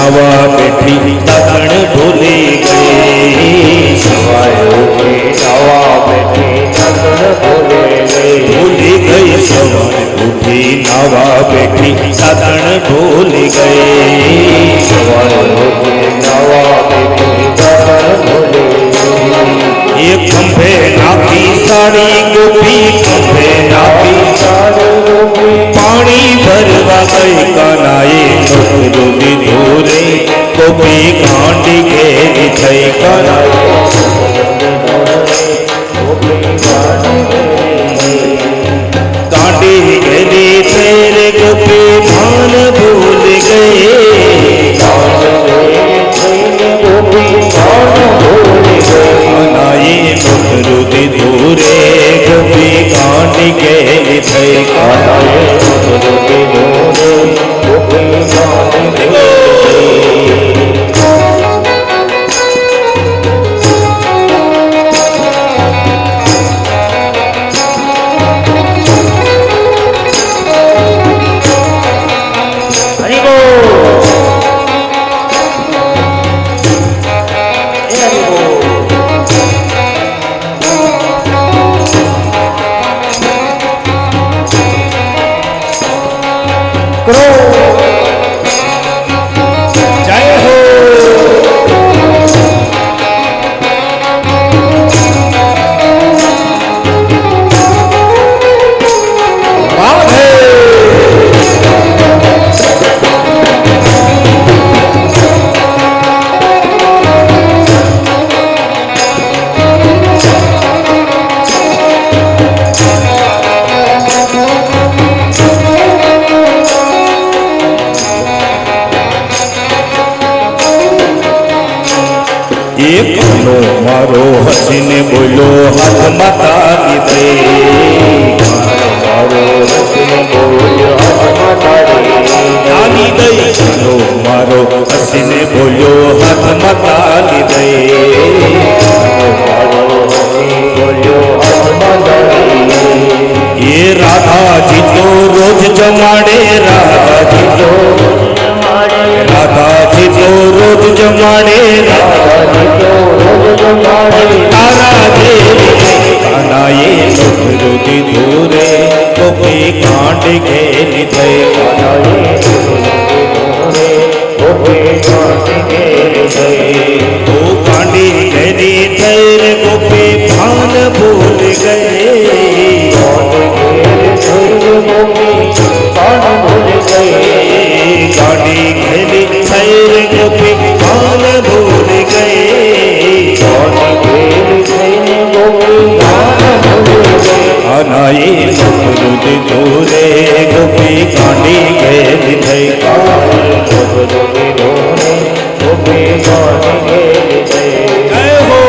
નાવા બેઠી તાતણ ભૂલી ગઈ સવારે ઉઠી નવા બેઠી તગડ ભૂલે ગઈ. ભૂલી ગઈ સવારે ઉઠી નાવા બેઠી તાતણ ભૂલી ગઈ સવારે ઉઠી નવા બેઠી તગડ ભૂલે ગઈ. એ ખંભે નાખી સાડી ગોપી ખંભે નાખી સારું રૂપી પાણી ભરવા ગઈ કાનાએ છોકરો દીધું રે ગોપી કાંડી ઘેરી થઈ કાનાએ કાંડી ઘેરી થઈ રે ગોપી ભાન ભૂલી ગઈ કાનાએ છોકરો દીધું રે ગોપી કાંડી ઘેરી થઈ જય હો એકનો મારો હસીને બોલ્યો હાથમાં તારી દે તાલી દઈ એકનો મારો હસીને બોલ્યો હાથમાં તાલી દે એ રાધાજી તો રોજ જમાડે રાધાજી તો રોજ જમાડે તારા દેવી કાનાએ છોકરો દીધું રે ગોપી કાંડ ઘેરી થઈ ઓ કાંડી ઘેરી થઈ રે ગોપી ભાન ભૂલ ગઈ કાંડી ઘેરી થઈ રે ગોપી ભાન ભૂલ ગઈ આનાએ છોકરો દીધું રે ગોપી કાંડી ઘેરી થઈ જય હો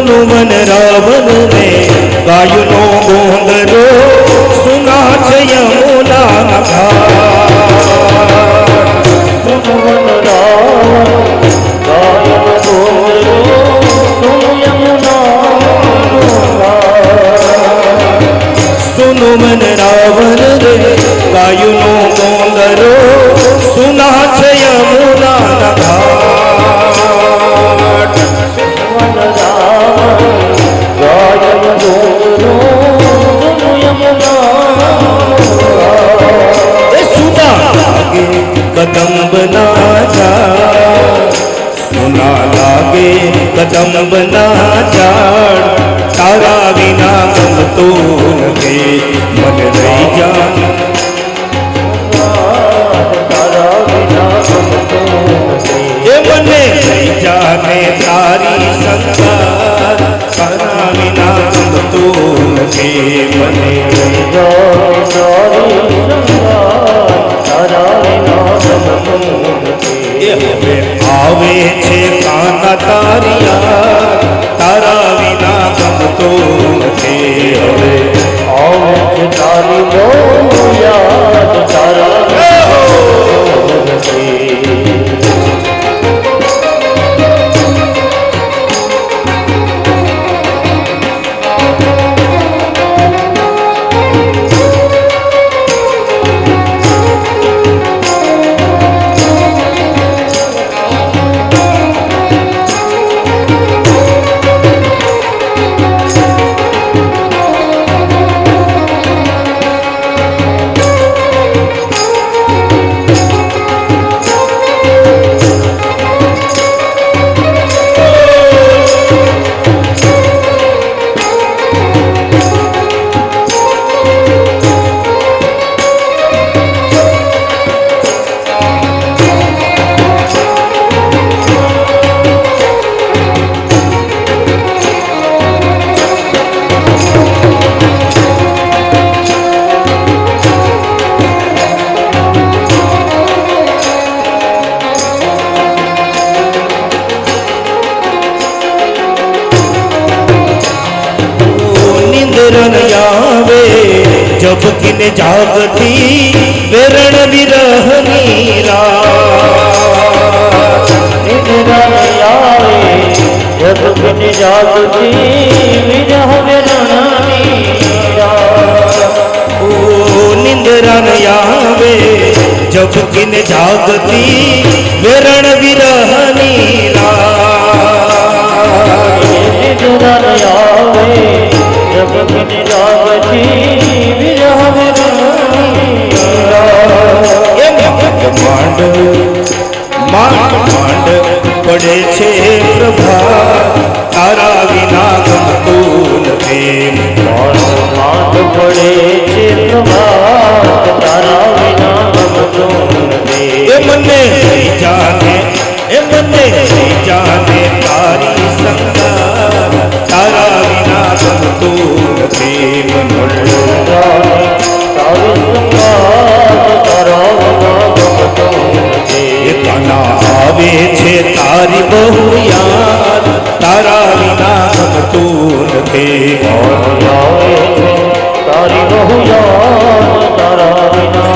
સુનું મન રાવણ ને ગાયનો ગોંદરો સુના છે યમુના ઘાટ સુમન રાવણ ગાયન ગોરો સુન યમુના સુનું મન રાવણ રે ગાયનો ગોંદરો સુના છે યમુના ઘાટ સુમન રાવણ ગાયન ગોરો સુન યમુના એ સુના લાગે કદંબ ના ઝાડ સુના લાગે કદંબ ના ઝાડ તારા વિના ગમતો નથી મને લઈ જા તારા વિના ગમતો નથી એ મને લઈ જાને તારી સંસાર તારા વિના ગમતો નથી મને લઈ એ હવે આવે છે કાના તારી યાદ તારા વિના ગમતો નથી હવે આવે છે તારી બહુ યાદ તારા નથી નિંદ્રન આવે જબકીને જાગતી વેરણ વિરહની રાત નિદ્રા આવે જગત જાગતી વિરહ વેરણની ઓ નિંદ્રન આવે જબકીને જાગતી વેરણ વિરહની રાત નિદ્રા આવે જગત જાગતી વિરહ વેરણની માંડ પડે છે પ્રભા તારા વિના ગમતું નથી માંડ પડે છે પ્રભાત તારા વિના ગમતો નથી એ મને લઈ જાને એ મને લઈ જાને તારી સંગાર તારા વિના ગમતું નથી મને એ કાના આવે છે તારી બહુ યાદ તારા વિના ગમતું નથી તારી બહુ યાદ તારા વિના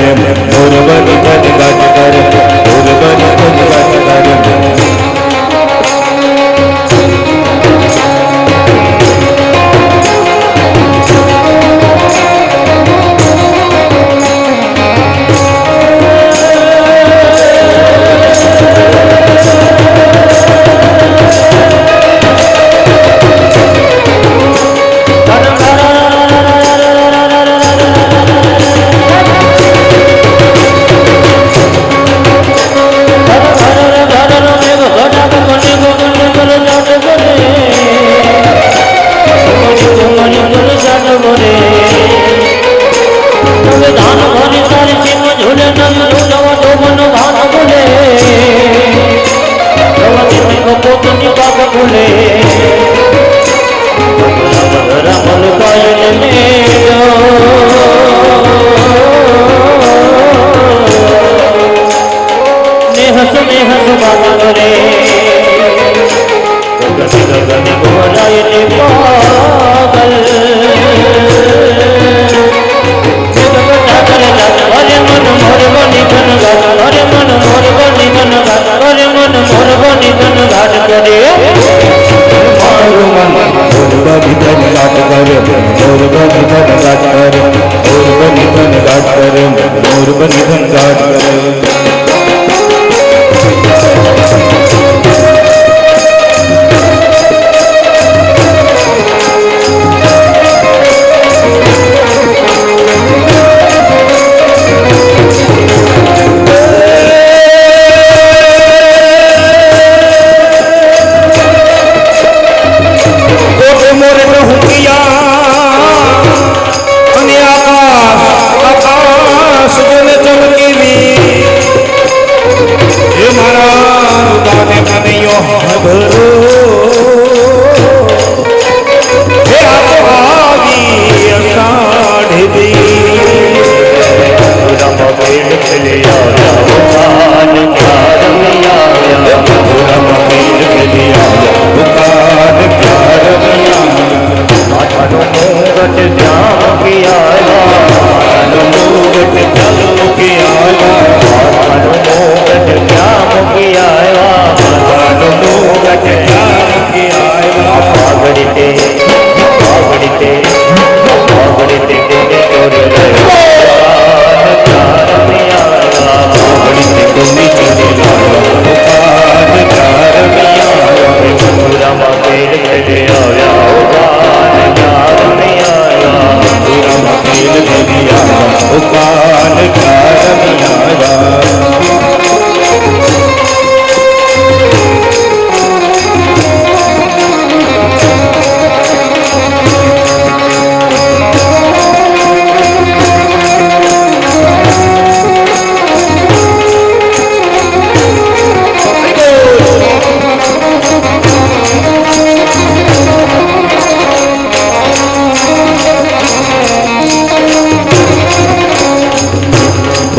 કરે મોર બની ધન ઘટ કરે મોર બની ધન ઘટ કરે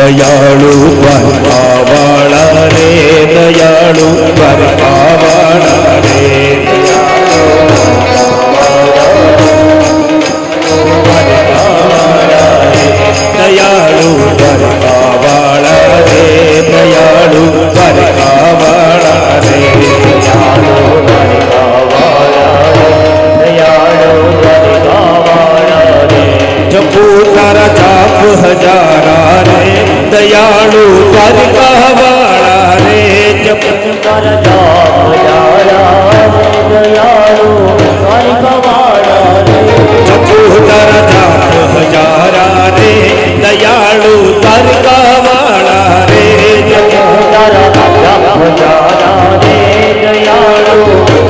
दयालु द्वारकावाला रे दयालु द्वारकावाला रे दयालु द्वारकावाला रे दयालु द्वारकावाला रे जपू तारा जाप हजारा रे दयालु द्वारकावाला रे जपू तारा जाप हजारा दयालु द्वारकावाला रे जपू तारा जाप हजारा रे दयालु द्वारकावाला रे जपू तारा जाप हजारा रे दयालु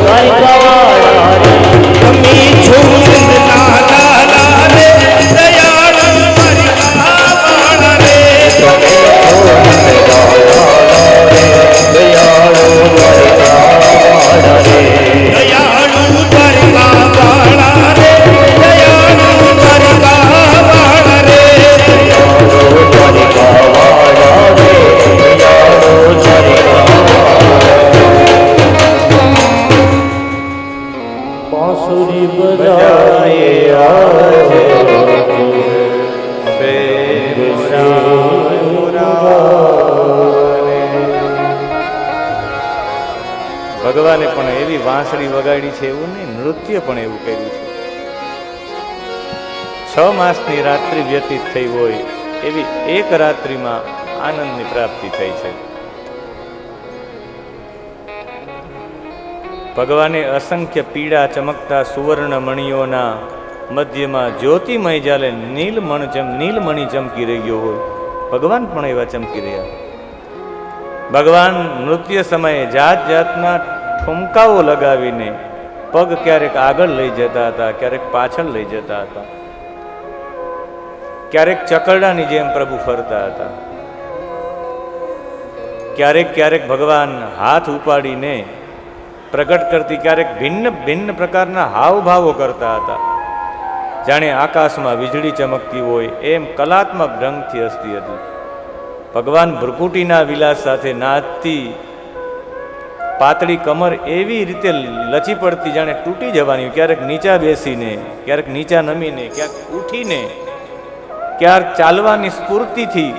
द्वारकावाला रे कमी झूठ ना लाला रे दयालु द्वारकावाला रे दयालु द्वारकावाला रे दयालु द्वारकावाला रे दयालु द्वारकावाला रे दयालु द्वारकावाला ખાલી વાંસળી વગાડી છે એવું નહીં, નૃત્ય પણ એવું કર્યું છે. 6 માસની રાત્રિ વ્યતીત થઈ હોય એવી એક રાત્રિમાં આનંદની પ્રાપ્તિ થઈ છે. ભગવાને અસંખ્ય પીળા ચમકતા સુવર્ણ મણિઓના મધ્યમાં જ્યોતિમય જાલે નીલમણિ ચમકી રહ્યો હોય, ભગવાન પણ એવા ચમકી રહ્યા. ભગવાન નૃત્ય સમયે જાત જાતના ઠુમકાઓ લગાવીને પગ ક્યારેક આગળ લઈ જતા હતા, ક્યારેક પાછળ લઈ જતા હતા, ક્યારેક ચકરડાની જેમ પ્રભુ ફરતા હતા, ક્યારેક ક્યારેક ભગવાન હાથ ઉપાડીને પ્રગટ કરતી ક્યારેક ભિન્ન ભિન્ન પ્રકારના હાવભાવો કરતા હતા. જાણે આકાશમાં વીજળી ચમકતી હોય એમ કલાત્મક ઢંગથી હસતી હતી. ભગવાન ભ્રુકુટીના વિલાસ સાથે નાચતી પાતળી કમર એવી રીતે લચી પડતી જાણે તૂટી જવાની, ક્યારેક નીચા બેસીને, ક્યારેક નીચા નમીને, ક્યાંક ઉઠીને, ક્યારેક ચાલવાની સ્ફૂર્તિથી.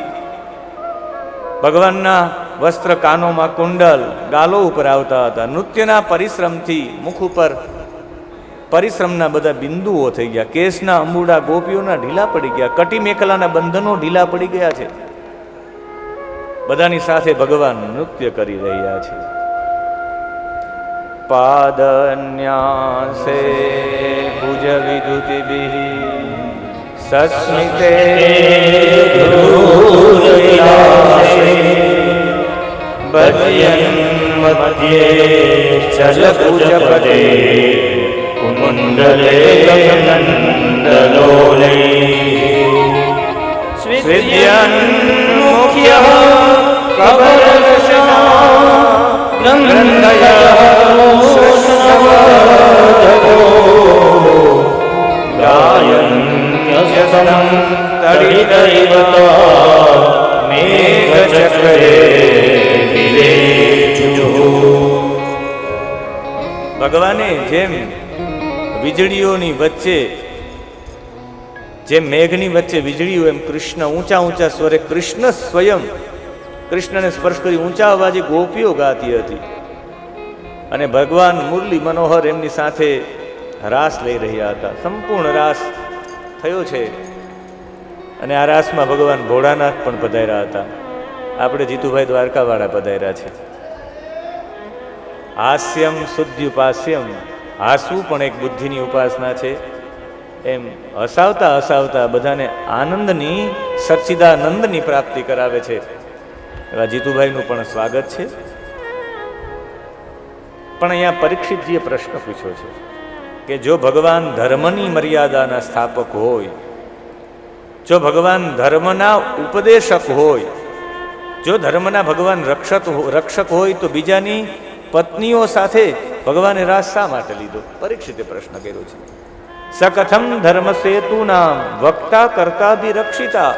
ભગવાનના વસ્ત્ર કાનોમાં કુંડલ, ગાલો ઉપર આવતા હતા. નૃત્યના પરિશ્રમથી મુખ ઉપર પરિશ્રમના બધા બિંદુઓ થઈ ગયા. કેસના અંબુડા ગોપીઓના ઢીલા પડી ગયા, કટી મેખલાના બંધનો ઢીલા પડી ગયા છે. બધાની સાથે ભગવાન નૃત્ય કરી રહ્યા છે. પાદન્યાસે ભુજ વિદુતિભિઃ સસ્મિતે ભજયન મધ્યે ચલકુચપદે કુંડલે નંદલોલે સ્વિદ્યન મુખ્ય કબરદશા નંદય ગાયન યસનમ તડિતૈવતા મેઘ ચક્રે ભગવાને જેમ વીજળીઓની વચ્ચે, જેમ મેઘની વચ્ચે વીજળીઓ, એમ કૃષ્ણ ઊંચા ઊંચા સ્વરે, કૃષ્ણ સ્વયં કૃષ્ણને સ્પર્શ કરી ઊંચા અવાજે ગોપીઓ ગાતી હતી. અને ભગવાન મુરલી મનોહર એમની સાથે રાસ લઈ રહ્યા હતા. સંપૂર્ણ રાસ થયો છે. અને આ રાસમાં ભગવાન ભોળાનાથ પણ પધાર્યા હતા. આપણે જીતુભાઈ દ્વારકાવાળા પધાર્યા છે. હાસ્યમ શુદ્ધ્યુપાસ્યમ, હાસવું પણ એક બુદ્ધિની ઉપાસના છે. એમ હસાવતા હસાવતા બધાને આનંદની, સચ્ચિદાનંદની પ્રાપ્તિ કરાવે છે. એવા જીતુભાઈનું પણ સ્વાગત છે. પણ અહીંયા પરીક્ષિતજીએ પ્રશ્ન પૂછ્યો છે કે જો ભગવાન ધર્મની મર્યાદાના સ્થાપક હોય, જો ભગવાન ધર્મના ઉપદેશક હોય, જો ધર્મના ભગવાન રક્ષક હોય, તો બીજાની પત્નીઓ સાથે ભગવાને રાસ શા માટે લીધો? પરીક્ષિતે પ્રશ્ન કર્યો છે. સકથમ ધર્મ સેતુ નામ વક્તા કરતા ભી રક્ષિતા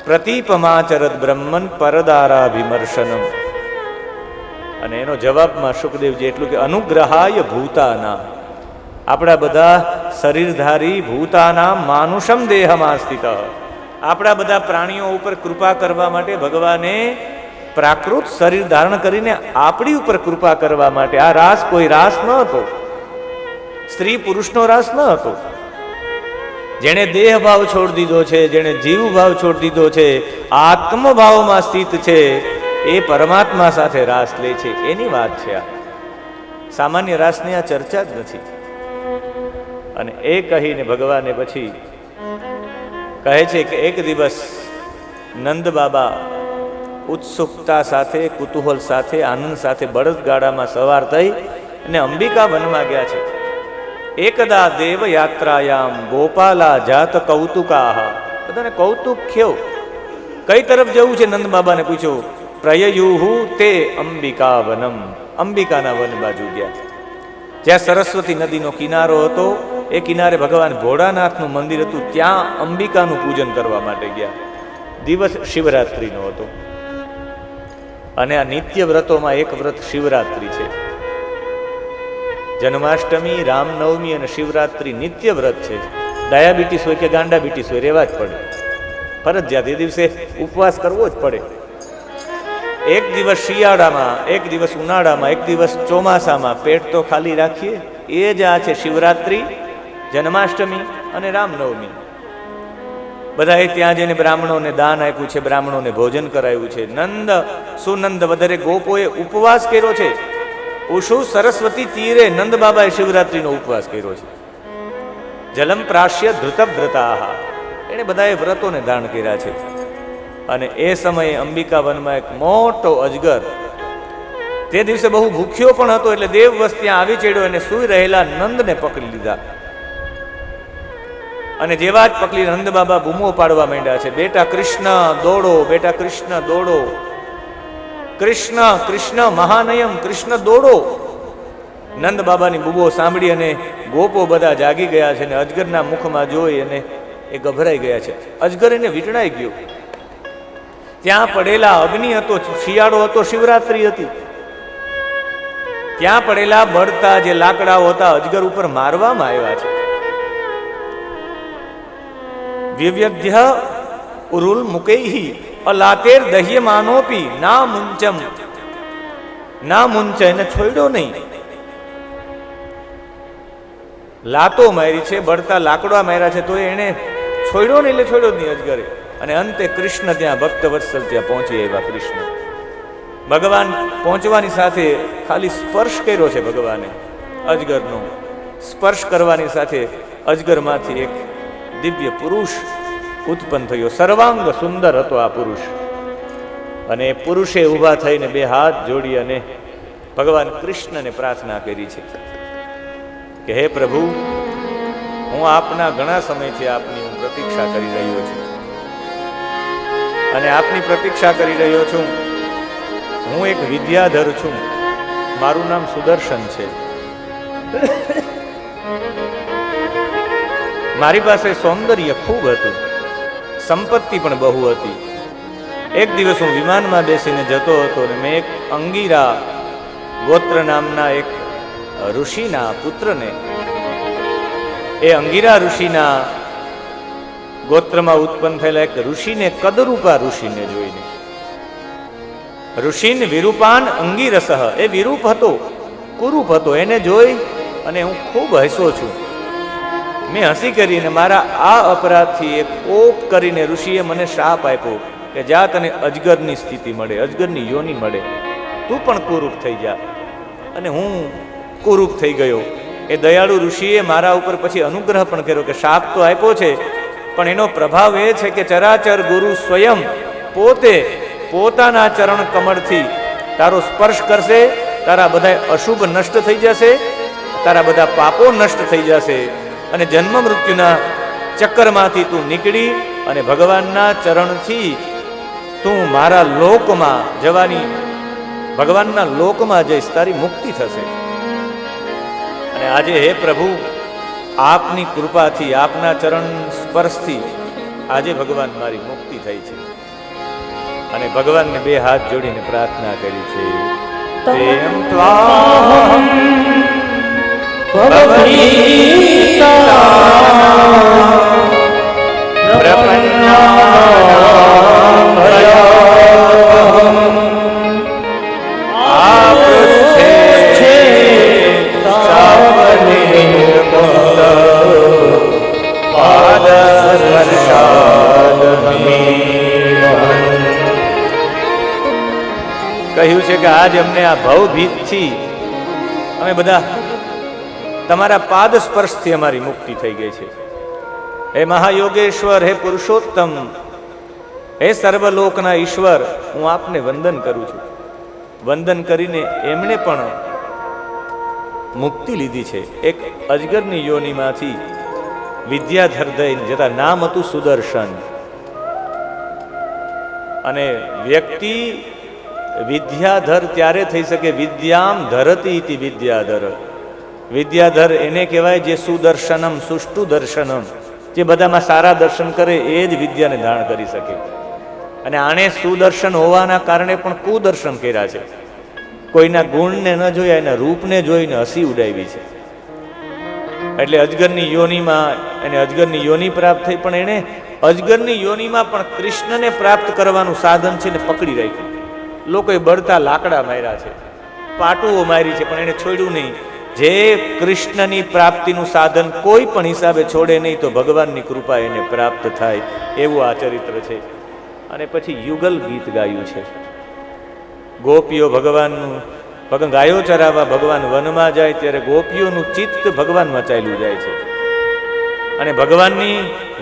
પ્રતિપમાચરદ બ્રહ્મન પરદારા વિમર્શનમ. અને એનો જવાબમાં શુકદેવજી એટલું કે અનુગ્રહાય ભૂતાના, આપણા બધા શરીરધારી ભૂતાના માનુષમ દેહમાં સ્થિત, આપણા બધા પ્રાણીઓ ઉપર કૃપા કરવા માટે ભગવાને પ્રાકૃત શરીર ધારણ કરીને આપણી ઉપર કૃપા કરવા માટે. આ રાસ કોઈ રાસ ન હતો, સ્ત્રી પુરુષનો રાસ ન હતો. જેણે દેહ ભાવ છોડી દીધો છે, જેણે જીવ ભાવ છોડી દીધો છે, આત્મભાવમાં સ્થિત છે, એ પરમાત્મા સાથે રાસ લે છે, એની વાત છે. આ સામાન્ય રાસની આ ચર્ચા જ નથી. અને એ કહીને ભગવાને પછી કહે છે કે એક દિવસ નંદ બાબા ઉત્સુકતા સાથે, કુતૂહલ સાથે, આનંદ સાથે બળદગાડામાં સવાર થઈ અને અંબિકા વનમાં ગયા છે. એકદા દેવ યાત્રાયામ ગોપાલા જાત કૌતુકાહ, બધાને કૌતુક થયો. કઈ તરફ જવું છે? નંદ બાબાને પૂછ્યું. પ્રયયુહુ તે અંબિકા વનમ, અંબિકાના વન બાજુ ગયા. જ્યાં સરસ્વતી નદીનો કિનારો હતો, એ કિનારે ભગવાન ભોળાનાથનું મંદિર હતું, ત્યાં અંબિકાનું પૂજન કરવા માટે ગયા. દિવસ શિવરાત્રિનો હતો. અને આ નિત્ય વ્રતોમાં એક વ્રત શિવરાત્રિ છે. જન્માષ્ટમી, રામનવમી અને શિવરાત્રિ નિત્ય વ્રત છે. ડાયાબિટીસ હોય કે ગાંડાબિટીસ હોય, રહેવા જ પડે. ફરજિયાત એ દિવસે ઉપવાસ કરવો જ પડે. એક દિવસ શિયાળામાં, એક દિવસ ઉનાળામાં, એક દિવસ ચોમાસામાં પેટ તો ખાલી રાખીએ. એ જ આ છે શિવરાત્રિ, જન્માષ્ટમી અને રામનવમી. બધાએ ત્યાં જઈને બ્રાહ્મણોને દાન આપ્યું છે, બ્રાહ્મણોને ભોજન કરાવ્યું છે. નંદ સુનંદ વધારે ગોપોએ ઉપવાસ કર્યો છે. ઉષુ સરસ્વતી તીરે નંદ બાબાએ શિવરાત્રીનો ઉપવાસ કર્યો છે. જલમ પ્રાશ્ય ધૃતવ્રતાહ, એને બધાએ વ્રતોને ધારણ કર્યા છે. અને એ સમયે અંબિકા વનમાં એક મોટો અજગર તે દિવસે બહુ ભૂખ્યો પણ હતો, એટલે દેવવંશ ત્યાં આવી ચડ્યો અને સૂઈ રહેલા નંદને પકડી લીધા. અને જેવા જ પકડી નંદ બાબા બૂમો પાડવા માંડ્યા છે, બેટા કૃષ્ણ દોડો, બેટા કૃષ્ણ દોડો, કૃષ્ણ કૃષ્ણ મહાનયમ, કૃષ્ણ દોડો. નંદ બાબાની બૂમો સાંભળી અને ગોપો બધા જાગી ગયા છે, અને અજગરના મુખમાં જોઈ અને એ ગભરાઈ ગયા છે. અજગર એને વીંટળાઈ ગયો. ત્યાં પડેલા અગ્નિ હતો, શિયાળો હતો, શિવરાત્રી હતી. ત્યાં પડેલા બળતા જે લાકડાઓ હતા અજગર ઉપર મારવામાં આવ્યા છે. વિવ્યધ્ય ઉરુલ મુકૈહી અલાતેર દહ્યમાનોપી ના મુંચમ, ના મુંચ, એને છોડ્યો નહીં. લાતો મારી છે, બળતા લાકડા માર્યા છે, તો એને છોડ્યો નહીં, એટલે છોડ્યો જ નહીં અજગરે. અને અંતે કૃષ્ણ ત્યાં ભક્ત વત્સલ ત્યાં પહોંચી આવ્યા. કૃષ્ણ ભગવાન પહોંચવાની સાથે ખાલી સ્પર્શ કર્યો છે ભગવાને અજગરનો. સ્પર્શ કરવાની સાથે અજગરમાંથી એક દિવ્ય પુરુષ ઉત્પન્ન થયો. સર્વાંગ સુંદર હતો આ પુરુષ. અને એ પુરુષે ઊભા થઈને બે હાથ જોડી અને ભગવાન કૃષ્ણને પ્રાર્થના કરી છે કે હે પ્રભુ, હું આપના ઘણા સમયથી આપની હું પ્રતીક્ષા કરી રહ્યો છું, અને આપની પ્રતીક્ષા કરી રહ્યો છું. હું એક વિદ્યાધર છું, મારું નામ સુદર્શન છે. મારી પાસે સૌંદર્ય ખૂબ હતું, સંપત્તિ પણ બહુ હતી. એક દિવસ હું વિમાનમાં બેસીને જતો હતો અને મેં એક અંગીરા ગોત્ર નામના એક ઋષિના પુત્રને, એ અંગીરા ઋષિના ગોત્રમાં ઉત્પન્ન થયેલા એક ઋષિને, કદરૂપા ઋષિને જોઈને, ઋષિન વિરૂપાન અંગીરસઃ, એ વિરૂપ હતો, કુરૂપ હતો, એને જોઈ અને હું ખૂબ હસ્યો છું. મેં હસી કરીને મારા આ અપરાધથી એક કોપ કરીને ઋષિએ મને શાપ આપ્યો કે જા તને અજગરની સ્થિતિ મળે, અજગરની યોની મળે, તું પણ કુરૂપ થઈ જા. અને હું કુરૂપ થઈ ગયો. એ દયાળુ ઋષિએ મારા ઉપર પછી અનુગ્રહ પણ કર્યો કે શાપ તો આપ્યો છે, પણ એનો પ્રભાવ એ છે કે ચરાચર ગુરુ સ્વયં પોતે પોતાના ચરણ કમળથી તારો સ્પર્શ કરશે, તારા બધા અશુભ નષ્ટ થઈ જશે, તારા બધા પાપો નષ્ટ થઈ જશે, અને જન્મ મૃત્યુના ચક્કરમાંથી તું નીકળી અને ભગવાનના ચરણથી તું મારા લોકમાં જવાની, ભગવાનના લોકમાં જઈશ, તારી મુક્તિ થશે. અને આજે હે પ્રભુ, આપની કૃપાથી, આપના ચરણ સ્પર્શથી આજે ભગવાન મારી મુક્તિ થઈ છે. અને ભગવાનને બે હાથ જોડીને પ્રાર્થના કરી છે, તેમ ત્વાહમ કહ્યું છે કે આજ અમને આ ભવભીતથી અમે બધા તમારા પાદ સ્પર્શથી અમારી મુક્તિ થઈ ગઈ છે. હે મહાયોગેશ્વર, હે પુરુષોત્તમ, હે સર્વલોકના ઈશ્વર, હું આપને વંદન કરું છું. વંદન કરીને એમણે પણ મુક્તિ લીધી છે. એક અજગરની યોનિમાંથી વિદ્યાધર દઈને જતા, નામ હતું સુદર્શન. અને વ્યક્તિ વિદ્યાધર ત્યારે થઈ શકે, વિદ્યામ ધરતી ઇતિ વિદ્યાધર. વિદ્યાધર એને કહેવાય જે સુદર્શનમ, સુષ્ટુ દર્શનમ, જે બધામાં સારા દર્શન કરે એ જ વિદ્યાને ધારણ કરી શકે. અને આણે સુદર્શન હોવાના કારણે પણ કુદર્શન કર્યા છે. કોઈના ગુણને ન જોયા, એના રૂપને જોઈને હસી ઉડાવી છે. એટલે અજગરની યોનિમાં એને અજગરની યોની પ્રાપ્ત થઈ, પણ એણે અજગરની યોનિમાં પણ કૃષ્ણને પ્રાપ્ત કરવાનું સાધન છે ને પકડી રાખ્યું. લોકોએ બળતા લાકડા માર્યા છે, પાટુઓ મારી છે, પણ એને છોડ્યું નહીં. જે કૃષ્ણની પ્રાપ્તિનું સાધન કોઈ પણ હિસાબે છોડે નહીં તો ભગવાનની કૃપા એને પ્રાપ્ત થાય, એવું આ ચરિત્ર છે. અને પછી યુગલ ગીત ગાયું છે. ગોપીઓ ભગવાનનું ગાયો ચરાવવા ભગવાન વનમાં જાય ત્યારે ગોપીઓનું ચિત્ત ભગવાનમાં ચાલ્યું જાય છે અને ભગવાનની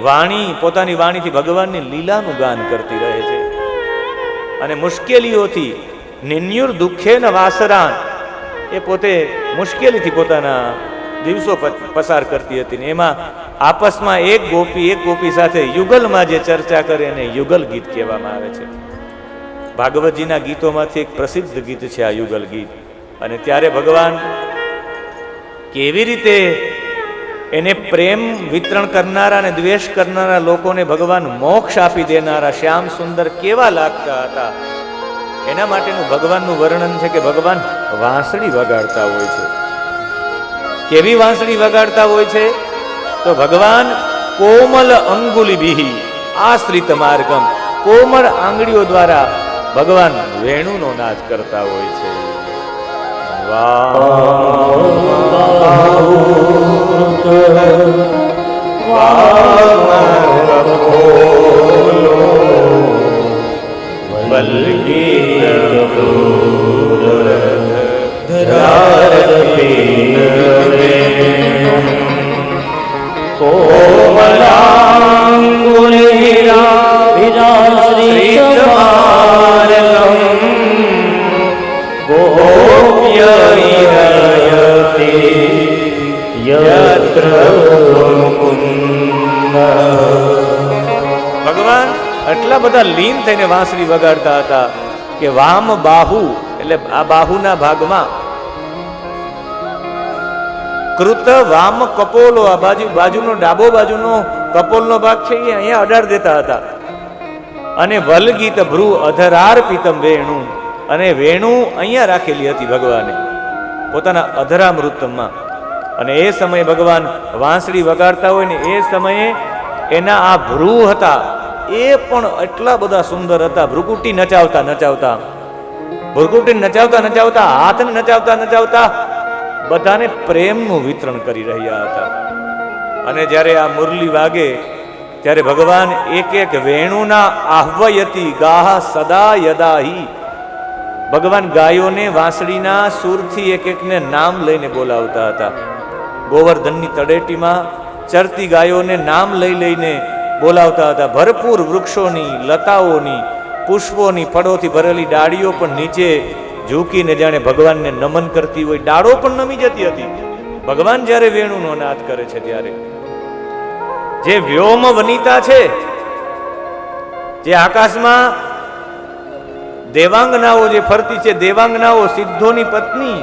વાણી, પોતાની વાણીથી ભગવાનની લીલાનું ગાન કરતી રહે છે. અને મુશ્કેલીઓથી નિન્યુર દુઃખે ન વાસરાન, એ પોતે મુશ્કેલીથી પોતાના દિવસો પસાર કરતી હતી ને એમાં આપસમાં એક ગોપી સાથે યુગલમાં જે ચર્ચા કરે એને યુગલ ગીત કહેવામાં આવે છે. ભાગવતજીના ગીતોમાંથી એક પ્રસિદ્ધ ગીત છે આ યુગલ ગીત. અને ત્યારે ભગવાન કેવી રીતે એને પ્રેમ વિતરણ કરનારા અને દ્વેષ કરનારા લોકોને ભગવાન મોક્ષ આપી દેનારા શ્યામ સુંદર કેવા લાગતા હતા, એના માટેનું ભગવાનનું વર્ણન છે કે ભગવાન વાંસળી વગાડતા હોય છે. કેવી વાંસળી વગાડતા હોય છે? તો ભગવાન કોમલ અંગુલી બિહી આશ્રિત માર્ગમ, કોમળ આંગળીઓ દ્વારા ભગવાન વેણુનો નાદ કરતા હોય છે. ભગવાન એટલા બધા લીન થઈને વાંસળી વગાડતા હતા કે વામ બાહુ એટલે આ બાહુના ભાગમાં કૃત વામ કપોલો, આ બાજુનો ડાબો બાજુનો કપોલનો ભાગ છે એ અહીંયા અડાડ દેતા હતા. અને વલગીત ભ્રુ અધરાર પિતમ વેણુ, અને વેણુ અહીંયા રાખેલી હતી ભગવાને પોતાના અધરામૃતમાં. અને એ સમયે ભગવાન વાંસળી વગાડતા હોય ને એ સમયે એના આ ભ્રુ હતા એ પણ એટલા બધા સુંદર હતા. ભ્રુકુટી નચાવતા હાથને નચાવતા બધાને પ્રેમનું વિતરણ કરી રહ્યા હતા. અને જ્યારે આ મુરલી વાગે ત્યારે ભગવાન એક એક વેણુના આહ્વયતી ગાહ સદા યદાહી, ભગવાન ગાયોને વાંસળીના સૂરથી એક એકને નામ લઈને બોલાવતા હતા. ગોવર્ધનની તળેટીમાં ચરતી ગાયોને નામ લઈને બોલાવતા હતા. ભરપૂર વૃક્ષોની, લતાઓની, પુષ્પોની, ફળોથી ભરેલી ડાળીઓ પણ નીચે ઝૂકીને જાણે ભગવાનને નમન કરતી હોય, ડાળો પણ નમી જતી હતી ભગવાન જ્યારે વેણુનો નાદ કરે છે ત્યારે. જે વ્યોમ વનિતા છે, જે આકાશમાં દેવાંગનાઓ જે ફરતી છે, દેવાંગનાઓ સિદ્ધોની પત્ની,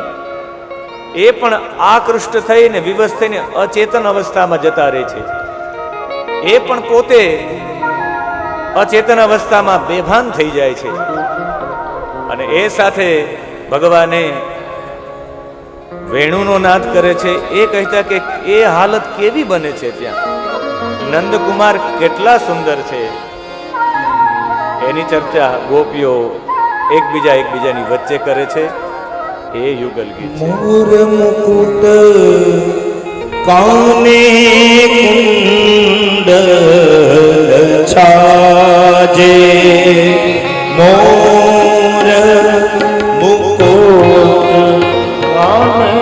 એ પણ આકૃષ્ટ થઈને વિવશ થઈને અચેતન અવસ્થામાં જતા રહે છે. એ પણ પોતે અચેતન અવસ્થામાં બેભાન થઈ જાય છે. અને એ સાથે ભગવાને વેણુનો નાદ કરે છે. એ કહેતા કે એ હાલત કેવી બને છે ત્યાં, નંદકુમાર કેટલા સુંદર છે, એની ચર્ચા ગોપીઓ એકબીજાની વચ્ચે કરે છે. એ યુગલ ગીત છે. મોર મુકુટ કાને કુંડલ છાજે, મોર મુકુટ કાને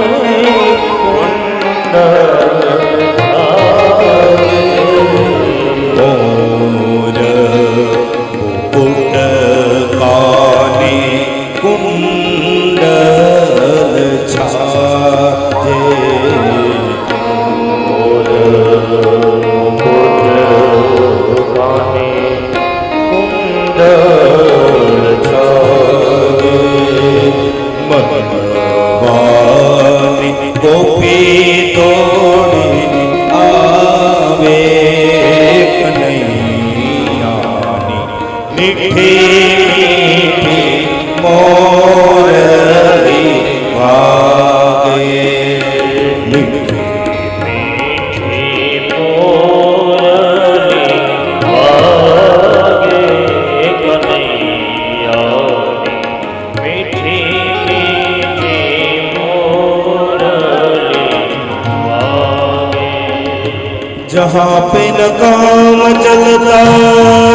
जहाँ पे न काम चलता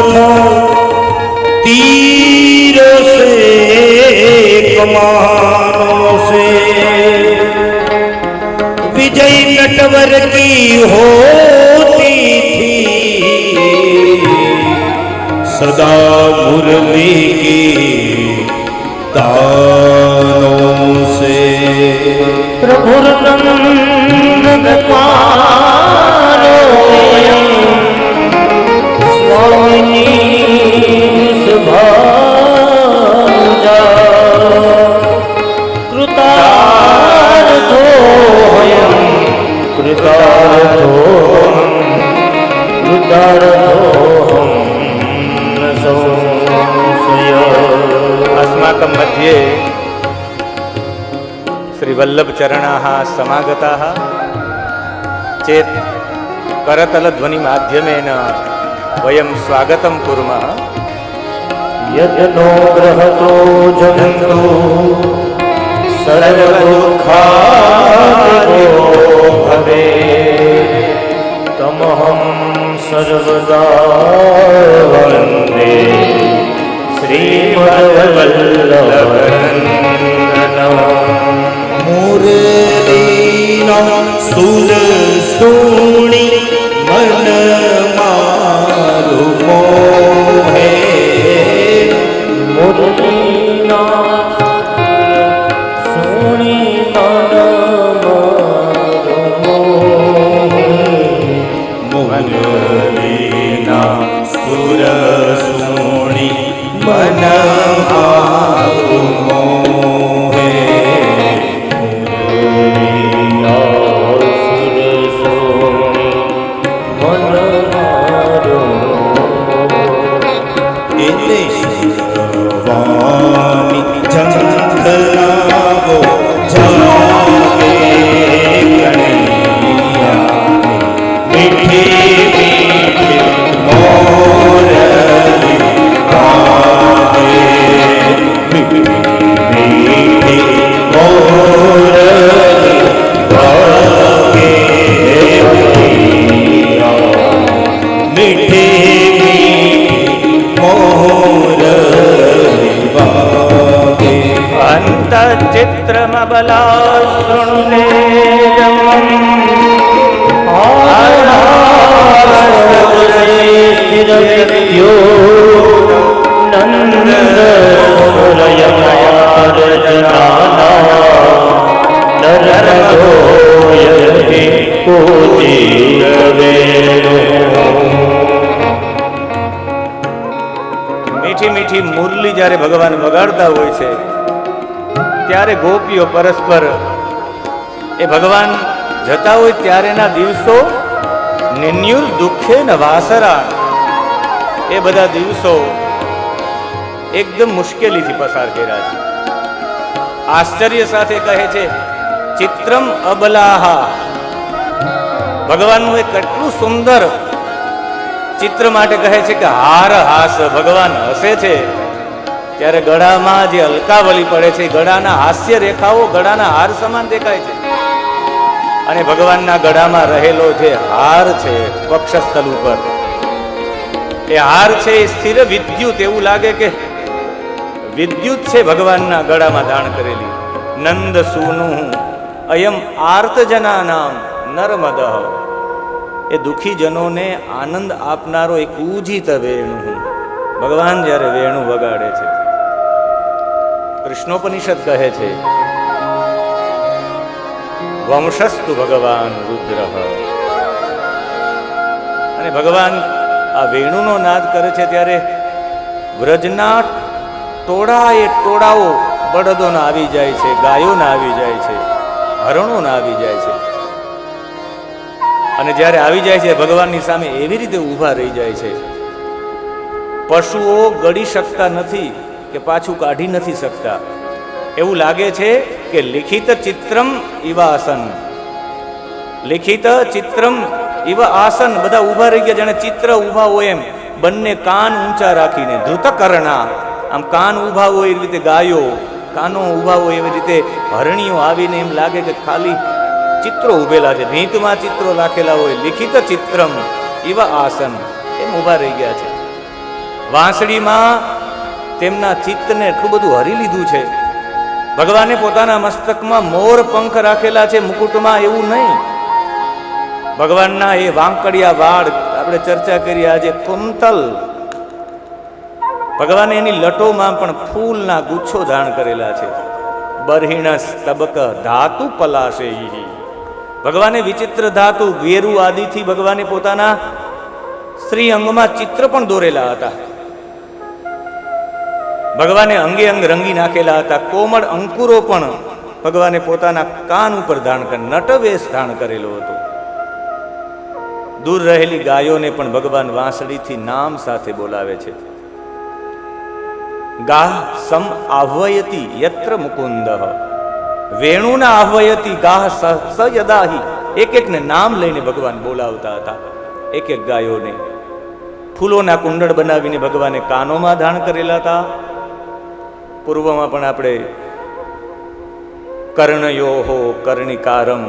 था तीरों से कमानों से विजय नटवर की होती थी सदा मुरली की तानों से प्रभुर्नंद स्वामिनी सुभाजा कृतार्थोऽयं कृतार्थोऽहं न संशयः। अस्माकं मध्ये श्रीवल्लभचरणाः समागताः चेत् करतलध्वनिमाध्यमेन वयं स्वागतं कुर्मः। यज्ञो ग्रहतो जगन्तो सर्वदुःखादितो भवे तमहं सर्वदा वन्दे श्रीमद्वल्लभनन्दनम्। मुरलीना सुर सुणी मन मारु मोहे मुरलीना सुनी मन मारु मोहे। मुरलीना सुर सुणी मन मारु मोहे मुरलीना सुर सुनी मन मारु इने वाणी झंझनावो जागे कन्हैया मीठी मीठी मोरली गावे मीठी मीठी मोरली गावे कन्हैया मीठी अंतचित्रमबला शृणुते स्थिरविद्यो नन्दसुरयमार्जनाना नरनदो यति पूजितवेणुः। મીઠી મીઠી મુરલી જ્યારે ભગવાન વગાડતા હોય છે ત્યારે ગોપીઓ પરસ્પર એ ભગવાન જતા હોય ત્યારેના દિવસો નિન્યુર દુઃખે ન વાસરા એ બધા દિવસો એકદમ મુશ્કેલીથી પસાર કર્યા છે. આશ્ચર્ય સાથે કહે છે ચિત્રમ અબલાહા, ભગવાનનું એ કેટલું સુંદર ચિત્ર માટે કહે છે કે હાર હાસ, ભગવાન હસે છે ત્યારે ગળામાં જે અલકાવલી પડે છે ગળાના હાસ્ય રેખાઓ ગળાના હાર સમાન દેખાય છે. અને ભગવાનના ગળામાં રહેલો જે હાર છે પક્ષસ્થળ ઉપર એ હાર છે એ સ્થિર વિદ્યુત, એવું લાગે કે વિદ્યુત છે ભગવાનના ગળામાં ધારણ કરેલી. નંદ સુનું અયમ આર્તજના નામ નર્મદ, એ દુઃખી જનોને આનંદ આપનારો એક ઉજિત વેણુ. ભગવાન જ્યારે વેણુ વગાડે છે, કૃષ્ણોપનિષદ કહે છે વંશસ્તુ ભગવાન રુદ્ર, અને ભગવાન આ વેણુનો નાદ કરે છે ત્યારે વ્રજના ટોળાએ ટોળાઓ બળદોના આવી જાય છે, ગાયોના આવી જાય છે, હરણોના આવી જાય છે. અને જ્યારે આવી જાય છે ભગવાનની સામે એવી રીતે ઊભા રહી જાય છે. પશુઓ ગળી શકતા નથી કે પાછું કાઢી નથી શકતા. એવું લાગે છે કે લિખિત ચિત્રમ ઇવ આસન, લિખિત ચિત્રમ ઇવ આસન, બધા ઊભા રહી ગયા જાણે ચિત્ર ઊભા હોય એમ, બંને કાન ઊંચા રાખીને. ધૃતકર્ણા, આમ કાન ઊભા હોય એવી રીતે ગાયો, કાનો ઊભા હોય એવી રીતે હરણીઓ આવીને એમ લાગે કે ખાલી ચિત્રો ઉભેલા છે, ભીંતમાં ચિત્રો રાખેલા હોય, લિખિત ચિત્રમ એવા આસન એમ ઊભા રહી ગયા છે. વાંસળીમાં તેમના ચિત્તને એટલું બધું હરી લીધું છે. ભગવાને પોતાના મસ્તકમાં મોર પંખ રાખેલા છે, મુકુટમાં એવું નહીં. ભગવાનના એ વાંકડિયા વાળ આપણે ચર્ચા કરી આજે, કુંતલ. ભગવાને એની લટોમાં પણ ફૂલના ગુચ્છો ધારણ કરેલા છે. બરહિણસ તબક ધાતુ પલાશે. ભગવાને વિચિત્ર ધાતુ વેરુ આદિથી ભગવાને પોતાના શ્રી અંગમાં ચિત્ર પણ દોરેલા હતા. ભગવાને અંગે અંગ રંગી નાખેલા હતા. કોમળ અંકુરો પણ ભગવાને પોતાના કાન ઉપર ધારણ કરી નટવેશ ધારણ કરેલો હતો. દૂર રહેલી ગાયોને પણ ભગવાન વાંસળીથી નામ સાથે બોલાવે છે. ગાહ સમ આહ્વયતી યત્ર મુકુંદ, વેણુના આહ્વયતી ગાહ સ યદાહી. એક એકને નામ લઈને ભગવાન બોલાવતા હતા. એક એક ગાયોને ફૂલોના કુંડળ બનાવીને ભગવાને કાનોમાં ધારણ કરેલા હતા. પૂર્વમાં પણ આપણે કર્ણયોહો કર્ણિકારમ,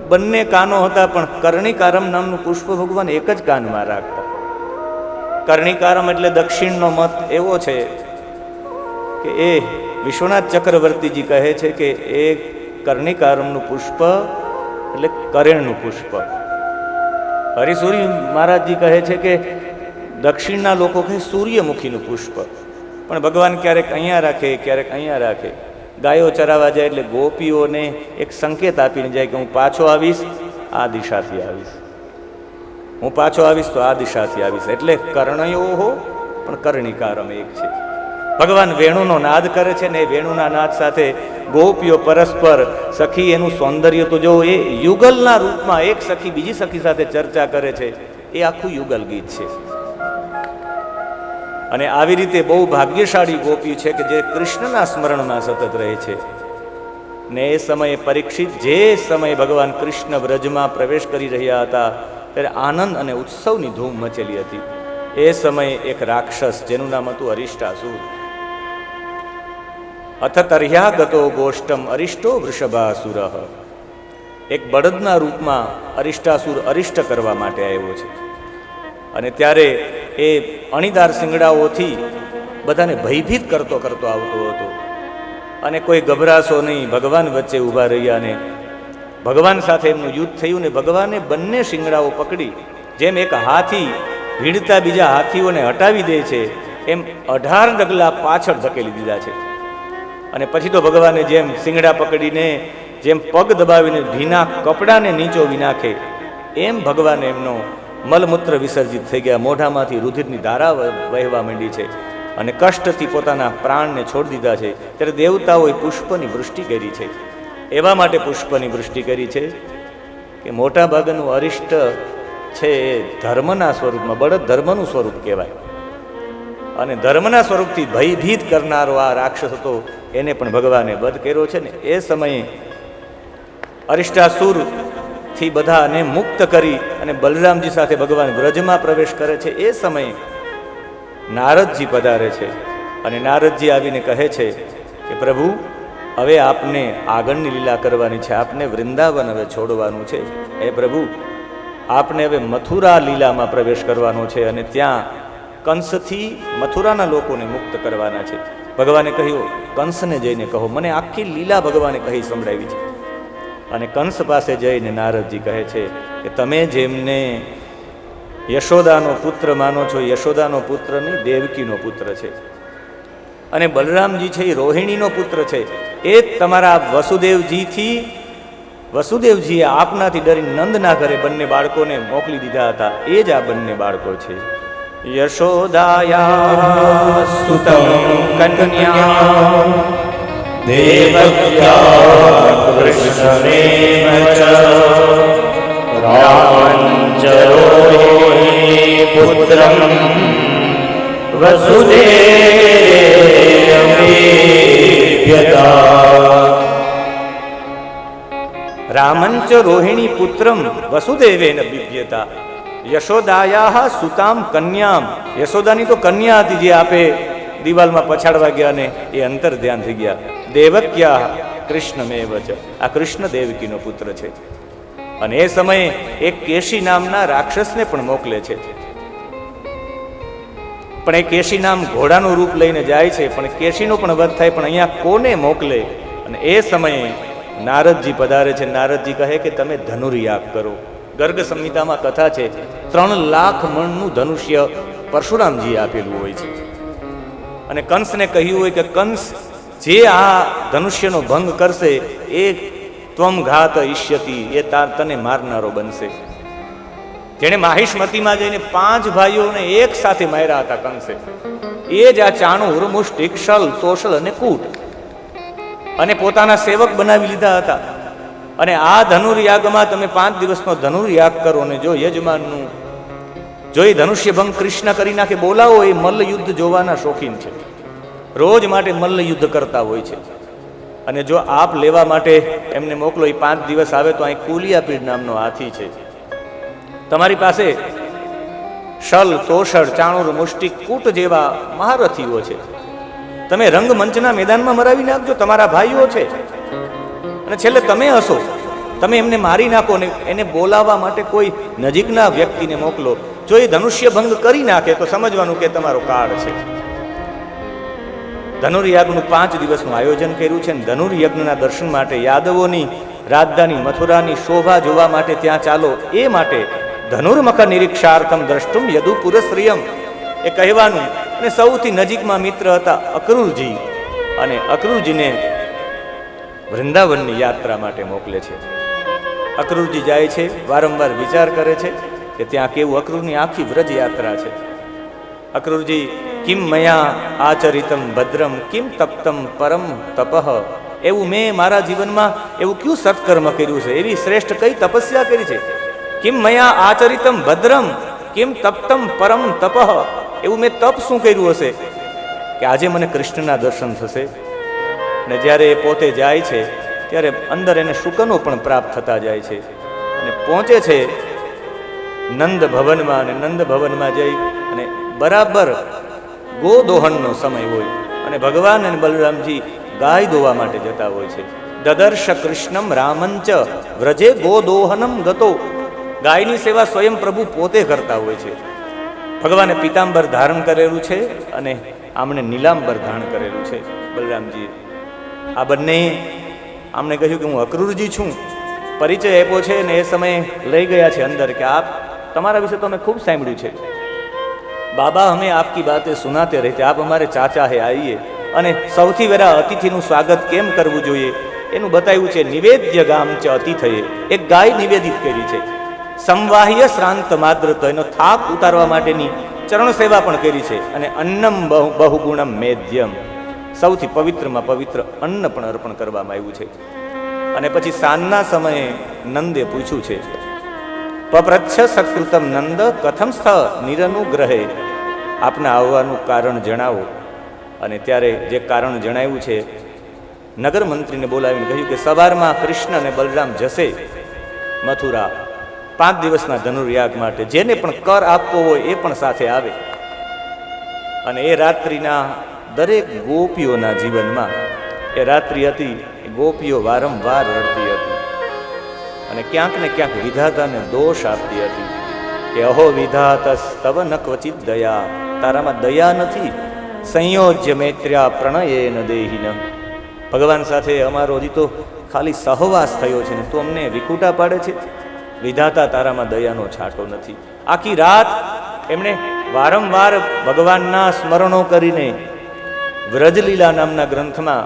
બંને કાનો હતા, પણ કર્ણિકારમ નામનું પુષ્પ ભગવાન એક જ કાનમાં રાખતા. કર્ણિકારમ એટલે દક્ષિણનો મત એવો છે કે એ વિશ્વનાથ ચક્રવર્તીજી કહે છે કે એ કર્ણિકારમનું પુષ્પ એટલે કરેણનું પુષ્પ. હરિસૂરી મહારાજજી કહે છે કે દક્ષિણના લોકો કહે સૂર્યમુખીનું પુષ્પ. પણ ભગવાન ક્યારેક અહીંયા રાખે, ક્યારેક અહીંયા રાખે. ગાયો ચરાવવા જાય એટલે ગોપીઓને એક સંકેત આપીને જાય કે હું પાછો આવીશ, આ દિશાથી આવીશ, હું પાછો આવીશ તો આ દિશાથી આવીશ. એટલે કર્ણયોહો પણ કર્ણિકારમ એક છે. ભગવાન વેણુનો નાદ કરે છે ને એ વેણુના નાદ સાથે ગોપીઓ પરસ્પર સખી એનું સૌંદર્ય તો જો એ યુગલના રૂપમાં એક સખી બીજી સખી સાથે ચર્ચા કરે છે. એ આખું યુગલ ગીત છે. અને આવી રીતે બહુ ભાગ્યશાળી ગોપી છે કે જે કૃષ્ણના સ્મરણમાં સતત રહે છે. ને એ સમયે પરીક્ષિત જે સમયે ભગવાન કૃષ્ણ વ્રજમાં પ્રવેશ કરી રહ્યા હતા ત્યારે આનંદ અને ઉત્સવની ધૂમ મચેલી હતી. એ સમયે એક રાક્ષસ જેનું નામ હતું અરિષ્ટાસુર, અથ તર્યાગતો ગોષ્ઠમ અરિષ્ટો વૃષભાસુર, એક બળદના રૂપમાં અરિષ્ટાસુર અરિષ્ટ કરવા માટે આવ્યો છે. અને ત્યારે એ અણીદાર શિંગડાઓથી બધાને ભયભીત કરતો કરતો આવતો હતો. અને કોઈ ગભરાશો નહીં, ભગવાન વચ્ચે ઊભા રહ્યા ને ભગવાન સાથે એમનું યુદ્ધ થયું ને ભગવાને બંને શિંગડાઓ પકડી, જેમ એક હાથી ભીડતા બીજા હાથીઓને હટાવી દે છે એમ 18 ડગલા પાછળ ધકેલી દીધા છે. અને પછી તો ભગવાને જેમ શિંગડા પકડીને જેમ પગ દબાવીને ભીના કપડાને નીચોવી નાખે એમ ભગવાને એમનો મલમૂત્ર વિસર્જિત થઈ ગયા. મોઢામાંથી રુધિરની ધારા વહેવા માંડી છે અને કષ્ટથી પોતાના પ્રાણને છોડી દીધા છે. ત્યારે દેવતાઓએ પુષ્પની વૃષ્ટિ કરી છે. એવા માટે પુષ્પની વૃષ્ટિ કરી છે કે મોટા ભાગનું અરિષ્ટ છે એ ધર્મના સ્વરૂપમાં, બળદ ધર્મનું સ્વરૂપ કહેવાય. અને ધર્મના સ્વરૂપથી ભયભીત કરનારો આ રાક્ષસ હતો, એને પણ ભગવાને વધ કર્યો છે ને. એ સમયે અરિષ્ટાસુરથી બધાને મુક્ત કરી અને બલરામજી સાથે ભગવાન વ્રજમાં પ્રવેશ કરે છે. એ સમયે નારદજી પધારે છે અને નારદજી આવીને કહે છે કે પ્રભુ હવે આપને આગળની લીલા કરવાની છે, આપને વૃંદાવન હવે છોડવાનું છે. એ પ્રભુ આપને હવે મથુરા લીલામાં પ્રવેશ કરવાનો છે અને ત્યાં કંસથી મથુરાના લોકોને મુક્ત કરવાના છે. ભગવાને કહ્યું કંસને જઈને કહો, મને આખી લીલા ભગવાને કહી સંભળાવી છે. અને કંસ પાસે જઈને નારદજી કહે છે કે તમે જેમને યશોદાનો પુત્ર માનો છો, યશોદાનો પુત્ર નહીં, દેવકીનો પુત્ર છે. અને બલરામજી છે એ રોહિણીનો પુત્ર છે. એ તમારા વસુદેવજીએ આપનાથી ડરી નંદના ઘરે બંને બાળકોને મોકલી દીધા હતા. એ જ આ બંને બાળકો છે. યશોદાયા સુતં કન્યા દેવક્યા કૃષ્ણેન ચ રામં ચ રોહિણી પુત્રં વસુદેવમેભ્યતા. રામંચ રોહિણી પુત્રમ વસુદેવેન બિભ્યતા. યશોદાયા સુતામ કન્યામ, યશોદાની તો કન્યા હતી જે આપે દિવાલમાં પછાડવા ગયા ને એ અંતર ધ્યાન થઈ ગયા. દેવક્યા કૃષ્ણમેવ ચ. આ કૃષ્ણ દેવકીનો પુત્ર છે. અને એ સમયે એક કેશી નામના રાક્ષસને પણ મોકલે છે. પણ એ કેશી નામ ઘોડાનું રૂપ લઈને જાય છે, પણ કેશીનો પણ વધ થાય. પણ અહીંયા કોને મોકલે? અને એ સમયે નારદજી પધારે છે. નારદજી કહે કે તમે ધનુર્યાગ કરો. ગર્ગ સંહિતામાં કથા છે, 3 લાખ મણનું ધનુષ્ય પરશુરામજીએ આપેલું હોય છે. અને કંસને કહ્યું હોય કે કંસ જે આ ધનુષ્યનો ભંગ કરશે એ ત્વમ ઘાત ઈષ્યતિ, એ તને મારનારો બનશે. જેણે માહિષ્મતીમાં જઈને 5 ભાઈઓને એક સાથે માર્યા હતા કંસે, એ જ આ ચાણુર, મુષ્ટિક, શલ, તોષલ અને કૂટ અને પોતાના સેવક બનાવી લીધા હતા. અને આ ધનુર્યાગમાં તમે 5 દિવસનો ધનુર્યાગ કરો, અને જો યજમાનનું જો એ ધનુષ્ય ભંગ કૃષ્ણ કરી નાખે, બોલાવો, એ મલ્લ યુદ્ધ જોવાના શોખીન છે, રોજ માટે મલ્લ યુદ્ધ કરતા હોય છે. અને જો આપ લેવા માટે એમને મોકલો, એ 5 દિવસ આવે તો અહીં કુલિયાપીડ નામનો હાથી છે તમારી પાસે, શલ, તોષળ, ચાણુર, મુષ્ટિક, કૂટ જેવા મહારથીઓ છે. તમે રંગમંચના મેદાનમાં મરાવી નાખજો, તમારા ભાઈઓ છે. અને છેલ્લે તમે હશો, તમે એમને મારી નાખો ને એને બોલાવવા માટે કોઈ નજીકના વ્યક્તિને મોકલો. જો એ ધનુષ્ય ભંગ કરી નાખે તો સમજવાનું કે તમારો કાળ છે. ધનુર્યાગનું 5 દિવસનું આયોજન કર્યું છે. ધનુર્યજ્ઞના દર્શન માટે, યાદવોની રાજધાની મથુરાની શોભા જોવા માટે ત્યાં ચાલો. એ માટે ધનુર્મખ નિરીક્ષાર્થમ દ્રષ્ટુમ યદુ પુરશ્રિયમ એ કહેવાનું. અને સૌથી નજીકમાં મિત્ર હતા અક્રૂરજી, અને અક્રૂરજીને વૃંદાવનની યાત્રા માટે મોકલે છે. અક્રૂરજી જાય છે, વારંવાર વિચાર કરે છે કે ત્યાં કેવું. અક્રૂરની આખી વ્રજ યાત્રા છે. અક્રૂરજી કિમ મયા આચરિતમ ભદ્રમ કિમ તપ્તમ પરમ તપઃ, એવું મેં મારા જીવનમાં એવું કયું સત્કર્મ કર્યું છે, એવી શ્રેષ્ઠ કઈ તપસ્યા કરી છે. કિમ મયા આચરિતમ ભદ્રમ કિમ તપ્તમ પરમ તપઃ, એવું મેં તપ શું કર્યું હશે કે આજે મને કૃષ્ણના દર્શન થશે. ને જ્યારે એ પોતે જાય છે ત્યારે અંદર એને શુકનો પણ પ્રાપ્ત થતા જાય છે. અને પહોંચે છે નંદ ભવનમાં, અને નંદ ભવનમાં જઈ અને બરાબર ગોદોહનનો સમય હોય, અને ભગવાન અને બલરામજી ગાય દોવા માટે જતા હોય છે. દદર્શ કૃષ્ણમ રામંચ વ્રજે ગોદોહનમ ગતો, ગાયની સેવા સ્વયં પ્રભુ પોતે કરતા હોય છે. ભગવાને પીતાંબર ધારણ કરેલું છે અને આમણે નીલાંબર ધારણ કરેલું છે બલરામજીએ. આ બંને આમણે કહ્યું કે હું અક્રૂરજી છું, પરિચય આપ્યો છે. અને એ સમયે લઈ ગયા છે અંદર કે આપ, તમારા વિશે તો અમે ખૂબ સાંભળ્યું છે, બાબા હમે આપકી બાતે સુનાતે રહેતે, આપ અમારે ચાચા હે, આઈએ. અને સૌથી વેરા અતિથિનું સ્વાગત કેમ કરવું જોઈએ એનું બતાવ્યું છે. નિવેદ્ય ગામ છે અતિથયે, એક ગાય નિવેદિત કરી છે. સંવાહ્ય શ્રાંત માદ્રત, એનો થાક ઉતારવા માટેની ચરણ સેવા પણ કરી છે. અને અન્નમ બહુગુણમ મેદ્યમ, સૌથી પવિત્રમાં પવિત્ર અન્ન પણ અર્પણ કરવામાં આવ્યું છે. અને પછી સાંજના સમયે નંદે પૂછ્યું છે, પપ્રચ્છ સત્કૃતમ નંદ કથમ સ્થ નિરનુગ્રહે, આપના આવવાનું કારણ જણાવો. અને ત્યારે જે કારણ જણાવ્યું છે, નગર મંત્રીને બોલાવીને કહ્યું કે સવારમાં કૃષ્ણ અને બલરામ જશે મથુરા 5 દિવસના ધનુર્યાગ માટે, જેને પણ કર આપવો હોય એ પણ સાથે આવે. અને એ રાત્રિના દરેક ગોપીઓના જીવનમાં એ રાત્રિ હતી, ગોપીઓ વારંવાર રડતી હતી અને ક્યાંક ને ક્યાંક વિધાતાને દોષ આપતી હતી કે અહો વિધાતસ તવ ન ક્વચિત દયા, તારામાં દયા નથી. સંયોજ્ય મૈત્ર્યા પ્રણયેન દેહિન, ભગવાન સાથે અમારો હજી તો ખાલી સહવાસ થયો છે ને તું અમને વિકુટા પાડે છે. વિધાતા તારામાં દયાનો છાંટો નથી. આખી રાત એમણે વારંવાર ભગવાનના સ્મરણો કરીને વ્રજલીલા નામના ગ્રંથમાં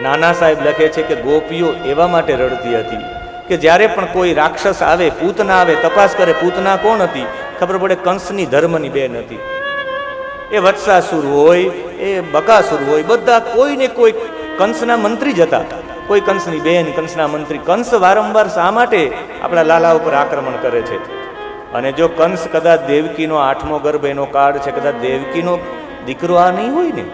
નાના સાહેબ લખે છે કે ગોપીઓ એવા માટે રડતી હતી કે જ્યારે પણ કોઈ રાક્ષસ આવે, પૂતના આવે, તપાસ કરે પૂતના કોણ હતી, ખબર પડે કંસની ધર્મની બેન હતી. એ વત્સાસુર હોય, એ બકાસુર હોય, બધા કોઈ ને કોઈ કંસના મંત્રી જ હતા. કોઈ કંસની બેન, કંસના મંત્રી. કંસ વારંવાર શા માટે આપણા લાલા ઉપર આક્રમણ કરે છે? અને જો કંસ કદાચ દેવકીનો 8મો ગર્ભ એનો કાળ છે, કદાચ દેવકીનો દીકરો આ નહીં હોય ને,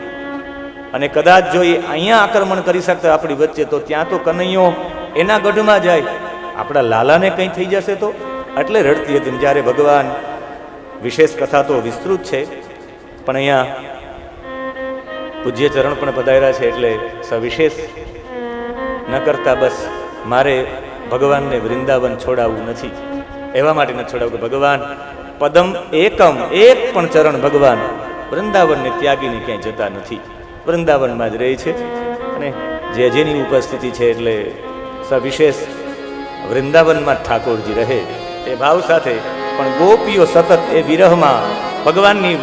અને કદાચ જો એ અહીંયા આક્રમણ કરી શકતા આપણી વચ્ચે, તો ત્યાં તો કનૈયો એના ગઢમાં જાય, આપણા લાલાને કંઈ થઈ જશે તો. એટલે રડતી હતી. જ્યારે ભગવાન, વિશેષ કથા તો વિસ્તૃત છે, પણ અહીંયા પૂજ્ય ચરણ પણ પધાર્યા છે એટલે સવિશેષ ન કરતા બસ મારે ભગવાનને વૃંદાવન છોડાવવું નથી, એવા માટે નથી છોડાવવું કે ભગવાન પદમ એકમ, એક પણ ચરણ ભગવાન વૃંદાવનને ત્યાગીને ક્યાંય જતા નથી, વૃંદાવનમાં જ રહે છે. અને જેની ઉપસ્થિતિ છે એટલે સવિશેષ વૃંદાવનમાં ઠાકોરજી રહે એ ભાવ સાથે. પણ ગોપીઓ સતત એ વિરહમાં ભગવાનની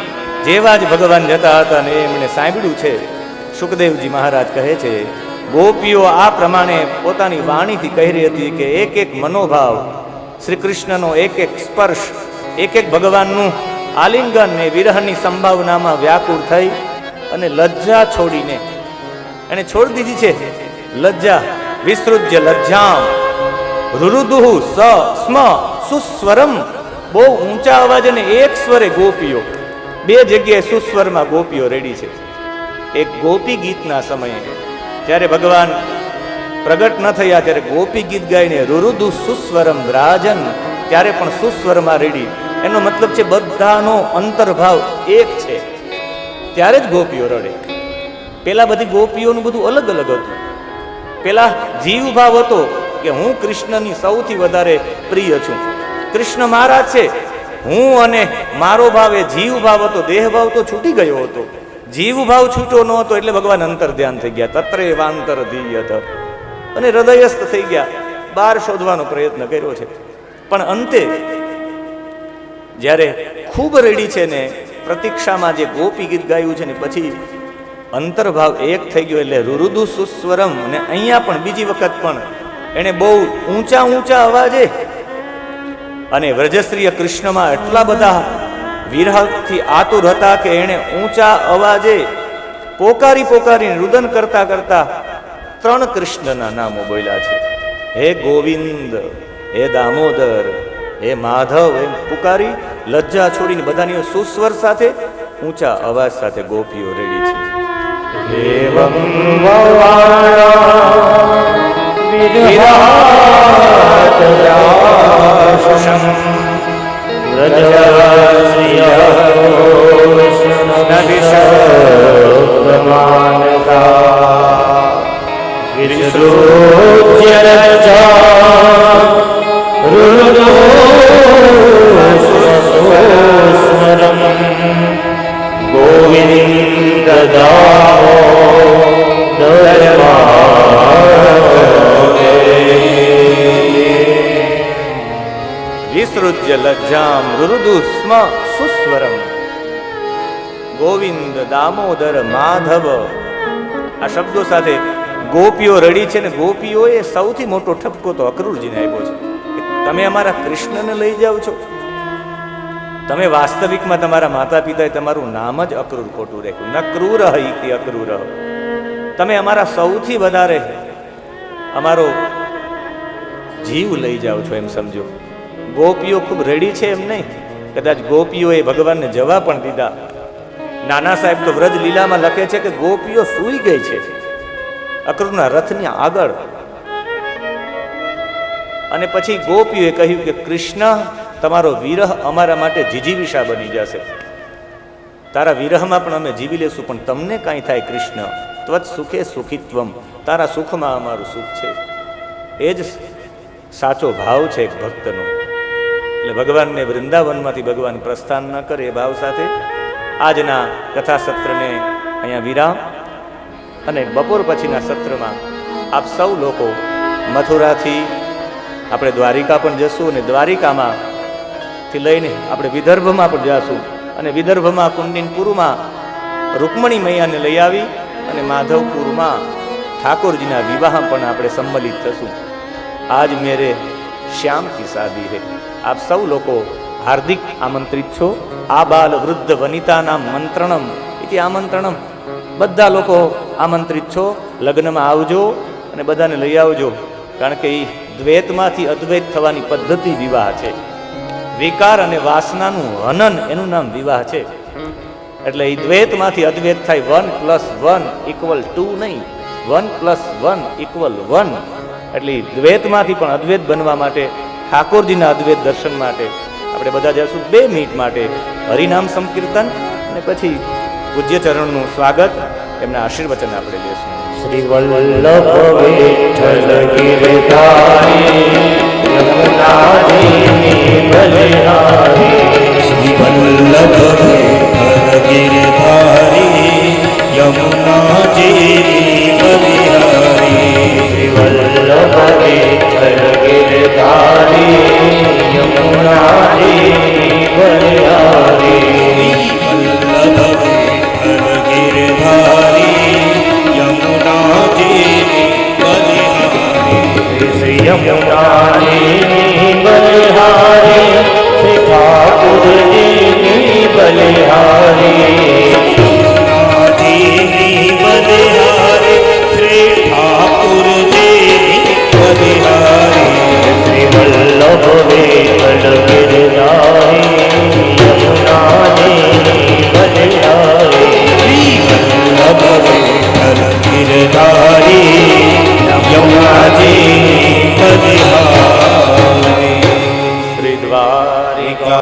જેવા જ ભગવાન જતા હતા ને એમણે સાંભળ્યું છે. સુખદેવજી મહારાજ કહે છે, ગોપીઓ આ પ્રમાણે પોતાની વાણીથી કહી રહી હતી કે એક એક મનોભાવ, શ્રી કૃષ્ણનો એક એક સ્પર્શ, એક એક ભગવાનનું આલિંગન ને વિરહની સંભાવનામાં વ્યાકુળ થઈ અને લજ્જા છોડીને એને છોડી દીધી છે. લજ્જા વિસૃજ્ય લજ્જામ રુરુદુહુ સ સ્મ સુસ્વરમ. બહુ ઊંચા અવાજે ને એક સ્વરે ગોપીઓ, બે જગ્યાએ સુસ્વરમાં ગોપીઓ રેડી છે. એક ગોપી ગીતના સમયે જ્યારે ભગવાન પ્રગટ ન થયા ત્યારે ગોપી ગીત ગાઈને રુરુદુ સુસ્વરમ રાજન, ત્યારે પણ સુસ્વરમાં રેડી. એનો મતલબ છે બધાનો અંતર્ભાવ એક છે, ત્યારે જ ગોપીઓ રડે. પેલા બધી ગોપીઓનું બધું અલગ અલગ હતું. પેલા જીવ ભાવ હતો કે હું કૃષ્ણની સૌથી વધારે પ્રિય છું, કૃષ્ણ મારા છે, હું અને મારો ભાવ એ જીવ ભાવ હતો. દેહ ભાવ તો છૂટી ગયો હતો, જીવ ભાવ છૂટો ન હતો એટલે ભગવાન અંતર ધ્યાન થઈ ગયા. તત્રે વાંતર ધીયત, અને હૃદયસ્થ થઈ ગયા. બહાર શોધવાનો પ્રયત્ન કર્યો છે, પણ અંતે જ્યારે ખૂબ રેડી છે ને પ્રતીક્ષામાં જે ગોપી ગીત ગાયું છે ને પછી અંતર્ભાવ એક થઈ ગયો એટલે રુરુદુ સુસ્વરમ. અને અહીંયા પણ બીજી વખત પણ એણે બહુ ઊંચા ઊંચા અવાજે અને વ્રજશ્રીય કૃષ્ણમાં એટલા બધા વિરહથી આતુર હતા કે એણે ઊંચા અવાજે પોકારી પોકારીને રુદન કરતા કરતા 3 કૃષ્ણના નામો બોલ્યા છે. હે ગોવિંદ, હે દામોદર, હે માધવ, એમ પુકારી લજ્જા છોડીને બધાની સુસ્વર સાથે ઊંચા અવાજ સાથે ગોપીઓ રેડી છે. એવં વવાણા વિરહાતરાશમ વ્રજસ્રિયમાનસા વિસૃજ્ય લજ્જા રુરુદુ સુસ્વરમ ગોવિંદ વિસૃજ્ય લજ્જામ રુરુદુ સ્મ સુસ્વરમ ગોવિંદ દામોદર માધવ. આ શબ્દો સાથે ગોપીઓ રડી છે ને ગોપીઓએ સૌથી મોટો ઠપકો તો અક્રૂરજીને આપ્યો છે કે તમે અમારા કૃષ્ણને લઈ જાઓ છો. તમે વાસ્તવિકમાં તમારા માતા પિતાએ તમારું નામ જ અક્રૂર ખોટું રાખ્યું. નક્રૂર ઇતિ અક્રૂર. તમે અમારા સૌથી વધારે અમારો જીવ લઈ જાઓ છો એમ સમજો. ગોપીઓ ખૂબ રેડી છે એમ નહીં, કદાચ ગોપીઓએ ભગવાનને જવા પણ દીધા. નાના સાહેબ તો વ્રજ લીલામાં લખે છે કે ગોપીઓ સૂઈ ગઈ છે અક્રૂરના રથની આગળ. અને પછી ગોપીઓએ કહ્યું કે કૃષ્ણ, તમારો વિરહ અમારા માટે જીજીવિષા બની જશે. તારા વિરહમાં પણ અમે જીવી લેશું, પણ તમને કાંઈ થાય કૃષ્ણ, ત્વચ સુખે સુખિત્વમ, તારા સુખમાં અમારું સુખ છે. એ જ સાચો ભાવ છે એક ભક્તનો. એટલે ભગવાનને વૃંદાવનમાંથી ભગવાન પ્રસ્થાન ન કરે એ ભાવ સાથે આજના કથા સત્રને અહીંયા વિરામ. અને બપોર પછીના સત્રમાં આપ સૌ લોકો મથુરાથી આપણે દ્વારિકા પણ જશું, અને દ્વારિકામાં થી લઈને આપણે વિદર્ભમાં પણ જશું, અને વિદર્ભમાં કુંડિનપુરમાં રૂકમણી મૈયાને લઈ આવી અને માધવપુરમાં ઠાકોરજીના વિવાહ પણ આપણે સંમલિત થશું. આજ મેરે શ્યામ કી શાદી હૈ. આપ સૌ લોકો હાર્દિક આમંત્રિત છો. આ બાલ વૃદ્ધ વનિતાના મંત્રણમ એટલે આમંત્રણમ, બધા લોકો આમંત્રિત છો. લગ્નમાં આવજો અને બધાને લઈ આવજો, કારણ કે એ દ્વૈતમાંથી અદ્વૈત થવાની પદ્ધતિ વિવાહ છે. વિકાર અને વાસનાનું હનન એનું નામ વિવાહ છે. એટલે એ દ્વૈતમાંથી અદ્વૈત થાય. 1+1 = 2 નહીં, 1+1 = 1. એટલે દ્વૈતમાંથી પણ અદ્વૈત બનવા માટે, ઠાકોરજીના અદ્વૈત દર્શન માટે આપણે બધા જશું 2 મિનિટ માટે હરિનામ સંકીર્તન અને પછી પૂજ્ય ચરણનું સ્વાગત એમના આશીર્વચન આપણે લેશું. શ્રી વલ્લભ વિઠ્ઠલ ગિરધારી યમુનાજીની બલિહારી. શ્રી વલ્લભ વિઠ્ઠલ ગિરધારી યમુનાજીની બલિહારી. શ્રી વલ્લભ વિઠ્ઠલ ગિરધારી યમુનાજીની બલિહારી. શ્રી વલ્લભ વિઠ્ઠલ ગિરધારી યમુનાજીની બલિહારી. શ્રી યમુનાજીની બલિહારી શ્રી ઠાકુરજીની બલિહારી. યમુનાજીની બલિહારી શ્રી ઠાકુરજીની બલિહારી. શ્રી વલ્લભ વિઠ્ઠલ ગિરધારી યમુનાજીની બલિહારી. શ્રી વલ્લભ વિઠ્ઠલ ગિરધારી યમુનાજીની બલિહારી. શ્રી દ્વારિકા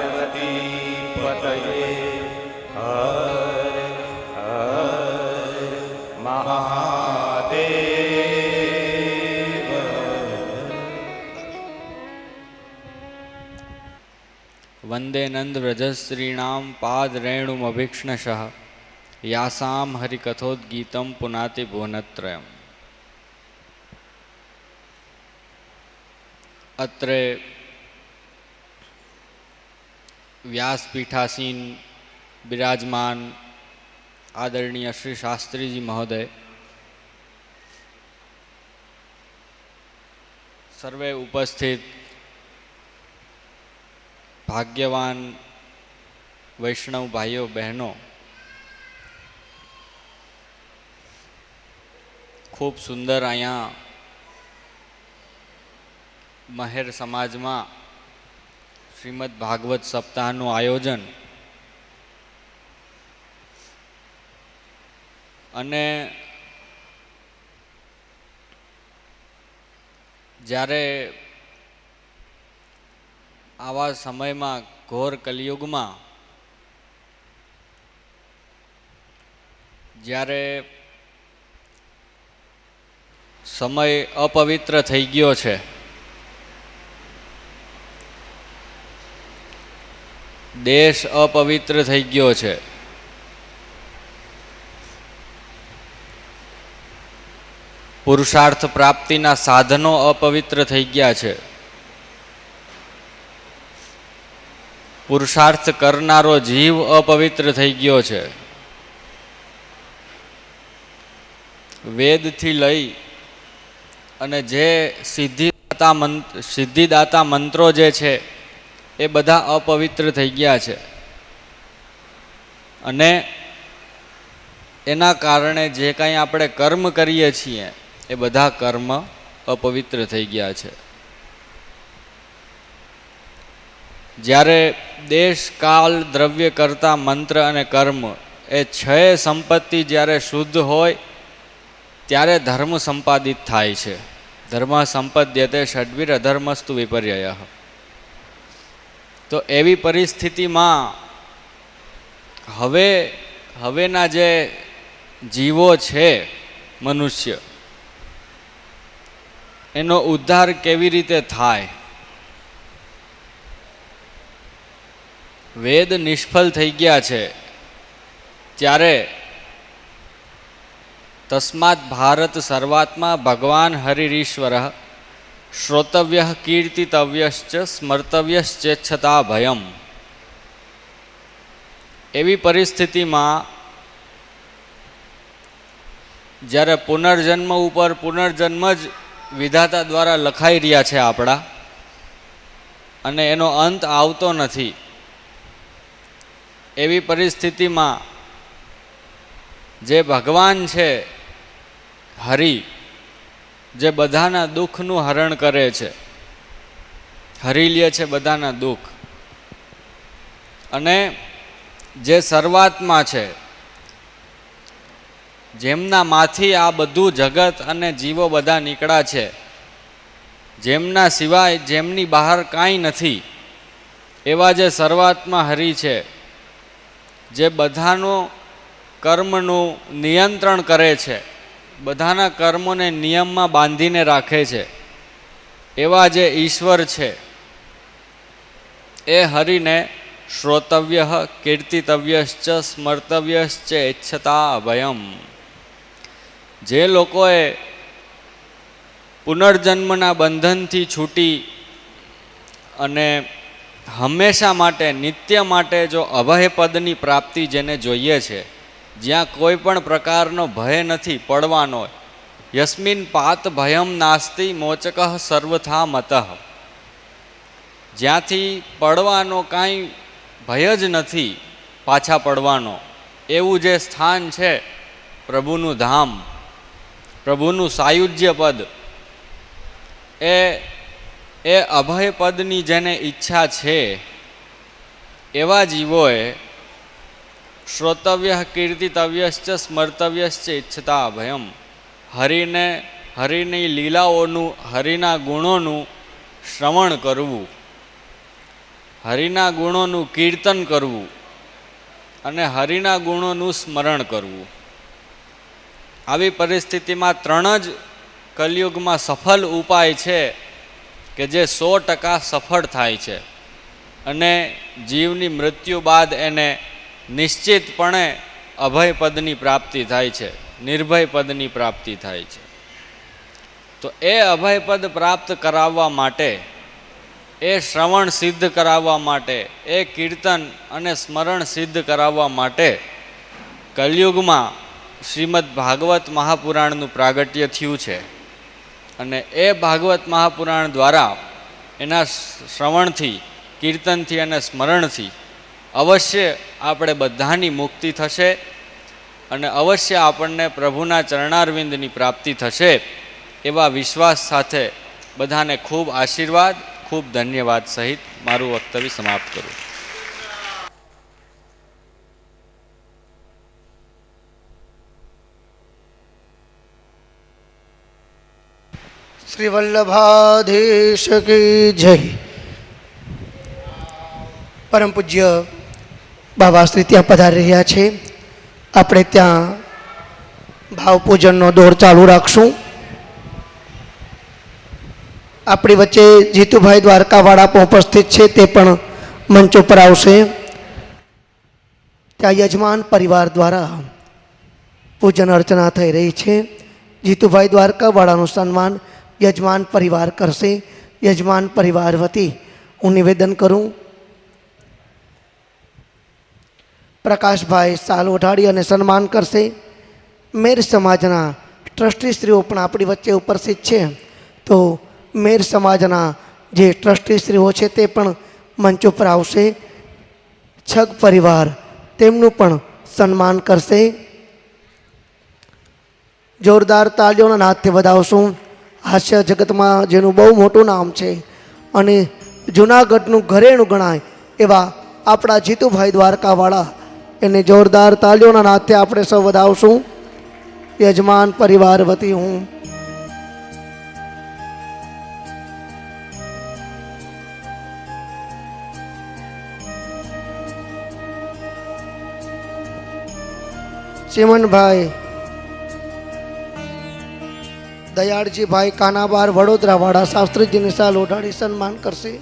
વંદે નંદ વ્રજસ્ત્રીણામ પાદ રેણુમભીક્ષ્ણશઃ યાસામ હરિકથોદ્ગીતમ પુનાતિ ભુવનત્રયમ. અત્રે વ્યાસપીઠાસીન બિરાજમાન આદરણીય શ્રી શાસ્ત્રીજી મહોદય, સર્વે ઉપસ્થિત ભાગ્યવાન વૈષ્ણવ ભાઈઓ બહેનો, ખૂબ સુંદર અહીંયા મહેર સમાજમાં શ્રીમદ ભાગવત સપ્તાહનું આયોજન અને જ્યારે આવા સમયમાં ઘોર કલિયુગમાં જ્યારે સમય અપવિત્ર થઈ ગયો છે, દેશ અપવિત્ર થઈ ગયો છે, પુરુષાર્થ પ્રાપ્તિના સાધનો અપવિત્ર થઈ ગયા છે, પુરુષાર્થ કરનારો જીવ અપવિત્ર થઈ ગયો છે, વેદથી લઈ અને જે સિદ્ધિદાતા મંત્રો જે છે એ બધા અપવિત્ર થઈ ગયા છે અને એના કારણે જે કાંઈ આપણે કર્મ કરીએ છીએ એ બધા કર્મ અપવિત્ર થઈ ગયા છે. જ્યારે દેશ કાલ દ્રવ્ય કરતા મંત્ર અને કર્મ એ છ સંપત્તિ જ્યારે શુદ્ધ હોય ત્યારે ધર્મ સંપાદિત થાય છે. ધર્મ સંપદ્યતે ષડ્વીર અધર્મસ્તુ વિપર્યય. તો એવી પરિસ્થિતિમાં હવેના જે જીવો છે મનુષ્ય, એનો ઉદ્ધાર કેવી રીતે થાય? વેદ નિષ્ફળ થઈ ગયા છે ત્યારે તસ્માત ભારત સર્વાત્મા ભગવાન હરિરીશ્વર શ્રોતવ્ય કીર્તિતવ્યશ્ચ સ્મર્તવ્યશ્ચેચ્છતા ભયમ. એવી પરિસ્થિતિમાં જ્યારે પુનર્જન્મ ઉપર પુનર્જન્મ જ વિધાતા દ્વારા લખાઈ રહ્યા છે આપણા, અને એનો અંત આવતો નથી, એવી પરિસ્થિતિમાં જે ભગવાન છે હરિ, જે બધાના દુઃખનું હરણ કરે છે, હરી લે છે બધાના દુઃખ, અને જે સર્વાત્મા છે, જેમના માંથી આ બધું જગત અને જીવો બધા નીકળ્યા છે, જેમના સિવાય જેમની બહાર કાંઈ નથી, એવા જે સર્વાત્મા હરિ છે, જે બધાનો કર્મનું નિયંત્રણ કરે છે, બધાના કર્મોને નિયમમાં બાંધીને રાખે છે, એવા જે ઈશ્વર છે એ હરિને શ્રોતવ્ય કીર્તિતવ્યશ્ચ સ્મર્તવ્યશ્ચ ઇચ્છતા અભયમ. જે લોકોએ પુનર્જન્મના બંધનથી છૂટી અને હંમેશા માટે નિત્ય માટે જો અભય પદની પ્રાપ્તિ જેને જોઈએ છે, જ્યાં કોઈ પણ પ્રકારનો ભય નથી પડવાનો, યસ્મિન પાત ભયમ નાસ્તિ મોચક સર્વથા મતઃ, જ્યાંથી પડવાનો કાંઈ ભય જ નથી પાછા પડવાનો, એવું જે સ્થાન છે પ્રભુનું ધામ, પ્રભુનું સાયુજ્ય પદ, એ અભય પદની જેને ઈચ્છા છે એવા જીવોએ શ્રોતવ્ય કીર્તિતવ્યશ્ચ સ્મર્તવ્યશ્ચ ઇચ્છતા અભયમ, હરિની લીલાઓનું, હરિના ગુણોનું શ્રવણ કરવું, હરિના ગુણોનું કીર્તન કરવું અને હરિના ગુણોનું સ્મરણ કરવું. આવી પરિસ્થિતિમાં ત્રણ જ કલિયુગમાં સફળ ઉપાય છે કે જે 100% સફળ થાય છે અને જીવની મૃત્યુ બાદ એને નિશ્ચિતપણે અભય પદની પ્રાપ્તિ થાય છે, નિર્ભય પદની પ્રાપ્તિ થાય છે. તો એ અભય પદ પ્રાપ્ત કરાવવા માટે, એ શ્રવણ સિદ્ધ કરાવવા માટે, એ કીર્તન અને સ્મરણ સિદ્ધ કરાવવા માટે કલિયુગમાં શ્રીમદ ભાગવત મહાપુરાણનું પ્રાગટ્ય થયું છે. અને એ ભાગવત મહાપુરાણ દ્વારા, એના શ્રવણથી, કીર્તનથી અને સ્મરણથી અવશ્ય આપણે બધાની મુક્તિ થશે અને અવશ્ય આપણને પ્રભુના ચરણારવિંદની પ્રાપ્તિ થશે. એવા વિશ્વાસ સાથે બધાને ખૂબ આશીર્વાદ, ખૂબ ધન્યવાદ સહિત મારું વક્તવ્ય સમાપ્ત કરું. શ્રી વલ્લભાધીશ કી જય. પરમ પૂજ્ય બાબાશ્રી ત્યાં પધારી રહ્યા છે. આપણે ત્યાં ભાવપૂજનનો દોર ચાલુ રાખશું. આપણી વચ્ચે જીતુભાઈ દ્વારકાવાળા પણ ઉપસ્થિત છે, તે પણ મંચ ઉપર આવશે. ત્યાં યજમાન પરિવાર દ્વારા પૂજન અર્ચના થઈ રહી છે. જીતુભાઈ દ્વારકાવાળાનું સન્માન યજમાન પરિવાર કરશે. યજમાન પરિવાર વતી હું નિવેદન કરું. પ્રકાશભાઈ સાલ ઓઢાડી અને સન્માન કરશે. મેર સમાજના ટ્રસ્ટીશ્રીઓ પણ આપણી વચ્ચે ઉપસ્થિત છે, તો મેર સમાજના જે ટ્રસ્ટીશ્રીઓ છે તે પણ મંચ ઉપર આવશે. છગ પરિવાર તેમનું પણ સન્માન કરશે. જોરદાર તાળીઓના નાદથી વધાવશું. હાસ્ય જગતમાં જેનું બહુ મોટું નામ છે અને જૂનાગઢનું ઘરેણું ગણાય એવા આપણા જીતુભાઈ દ્વારકાવાળા, એને જોરદાર તાળીઓના નાદથી આપણે સૌ વધાવશું. યજમાન પરિવાર વતી હું ચિમનભાઈ દયાળજીભાઈ કાનાબાર વડોદરાવાળા શાસ્ત્રીજીની સાલ ઓઢાડી સન્માન કરશે.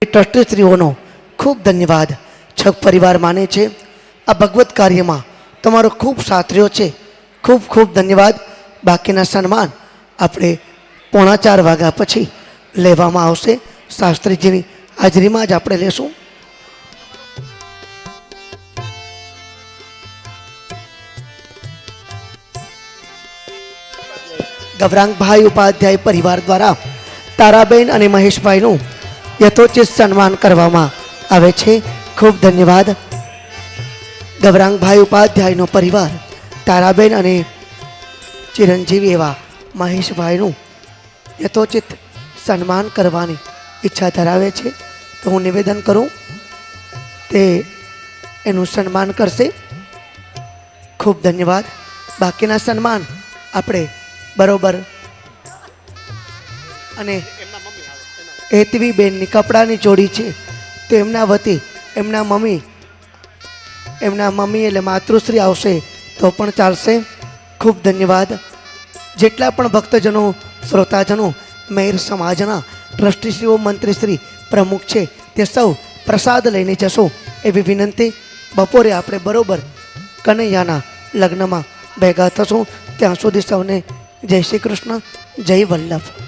ટ્રસ્ટીશ્રીઓનો ખૂબ ધન્યવાદ. છક પરિવાર માને છે આ ભગવત કાર્યમાં તમારો ખૂબ સાથ રહ્યો છે. ખૂબ ખૂબ ધન્યવાદ. બાકીના સન્માન આપણે 3:45 વાગ્યા પછી લેવામાં આવશે. શાસ્ત્રીજીની હાજરીમાં જ આપણે લેશું. ગૌરાંગભાઈ ઉપાધ્યાય પરિવાર દ્વારા તારાબેન અને મહેશભાઈનું યથોચિત સન્માન કરવામાં આવે છે. ખૂબ ધન્યવાદ. ગૌરાંગભાઈ ઉપાધ્યાયનો પરિવાર તારાબેન અને ચિરંજીવી એવા મહેશભાઈનું યથોચિત સન્માન કરવાની ઈચ્છા ધરાવે છે. તો હું નિવેદન કરું તે એનું સન્માન કરશે. ખૂબ ધન્યવાદ. બાકીના સન્માન આપણે બરોબર અને હેતવીબેનની કપડાની જોડી છે તો એમના વતી એમના મમ્મી એટલે માતૃશ્રી આવશે તો પણ ચાલશે. ખૂબ ધન્યવાદ. જેટલા પણ ભક્તજનો શ્રોતાજનો મેર સમાજના ટ્રસ્ટીશ્રીઓ મંત્રીશ્રી પ્રમુખ છે તે સૌ પ્રસાદ લઈને જશો એવી વિનંતી. બપોરે આપણે બરોબર કનૈયાના લગ્નમાં ભેગા થશું. ત્યાં સુધી સૌને જય શ્રી કૃષ્ણ, જય વલ્લભ.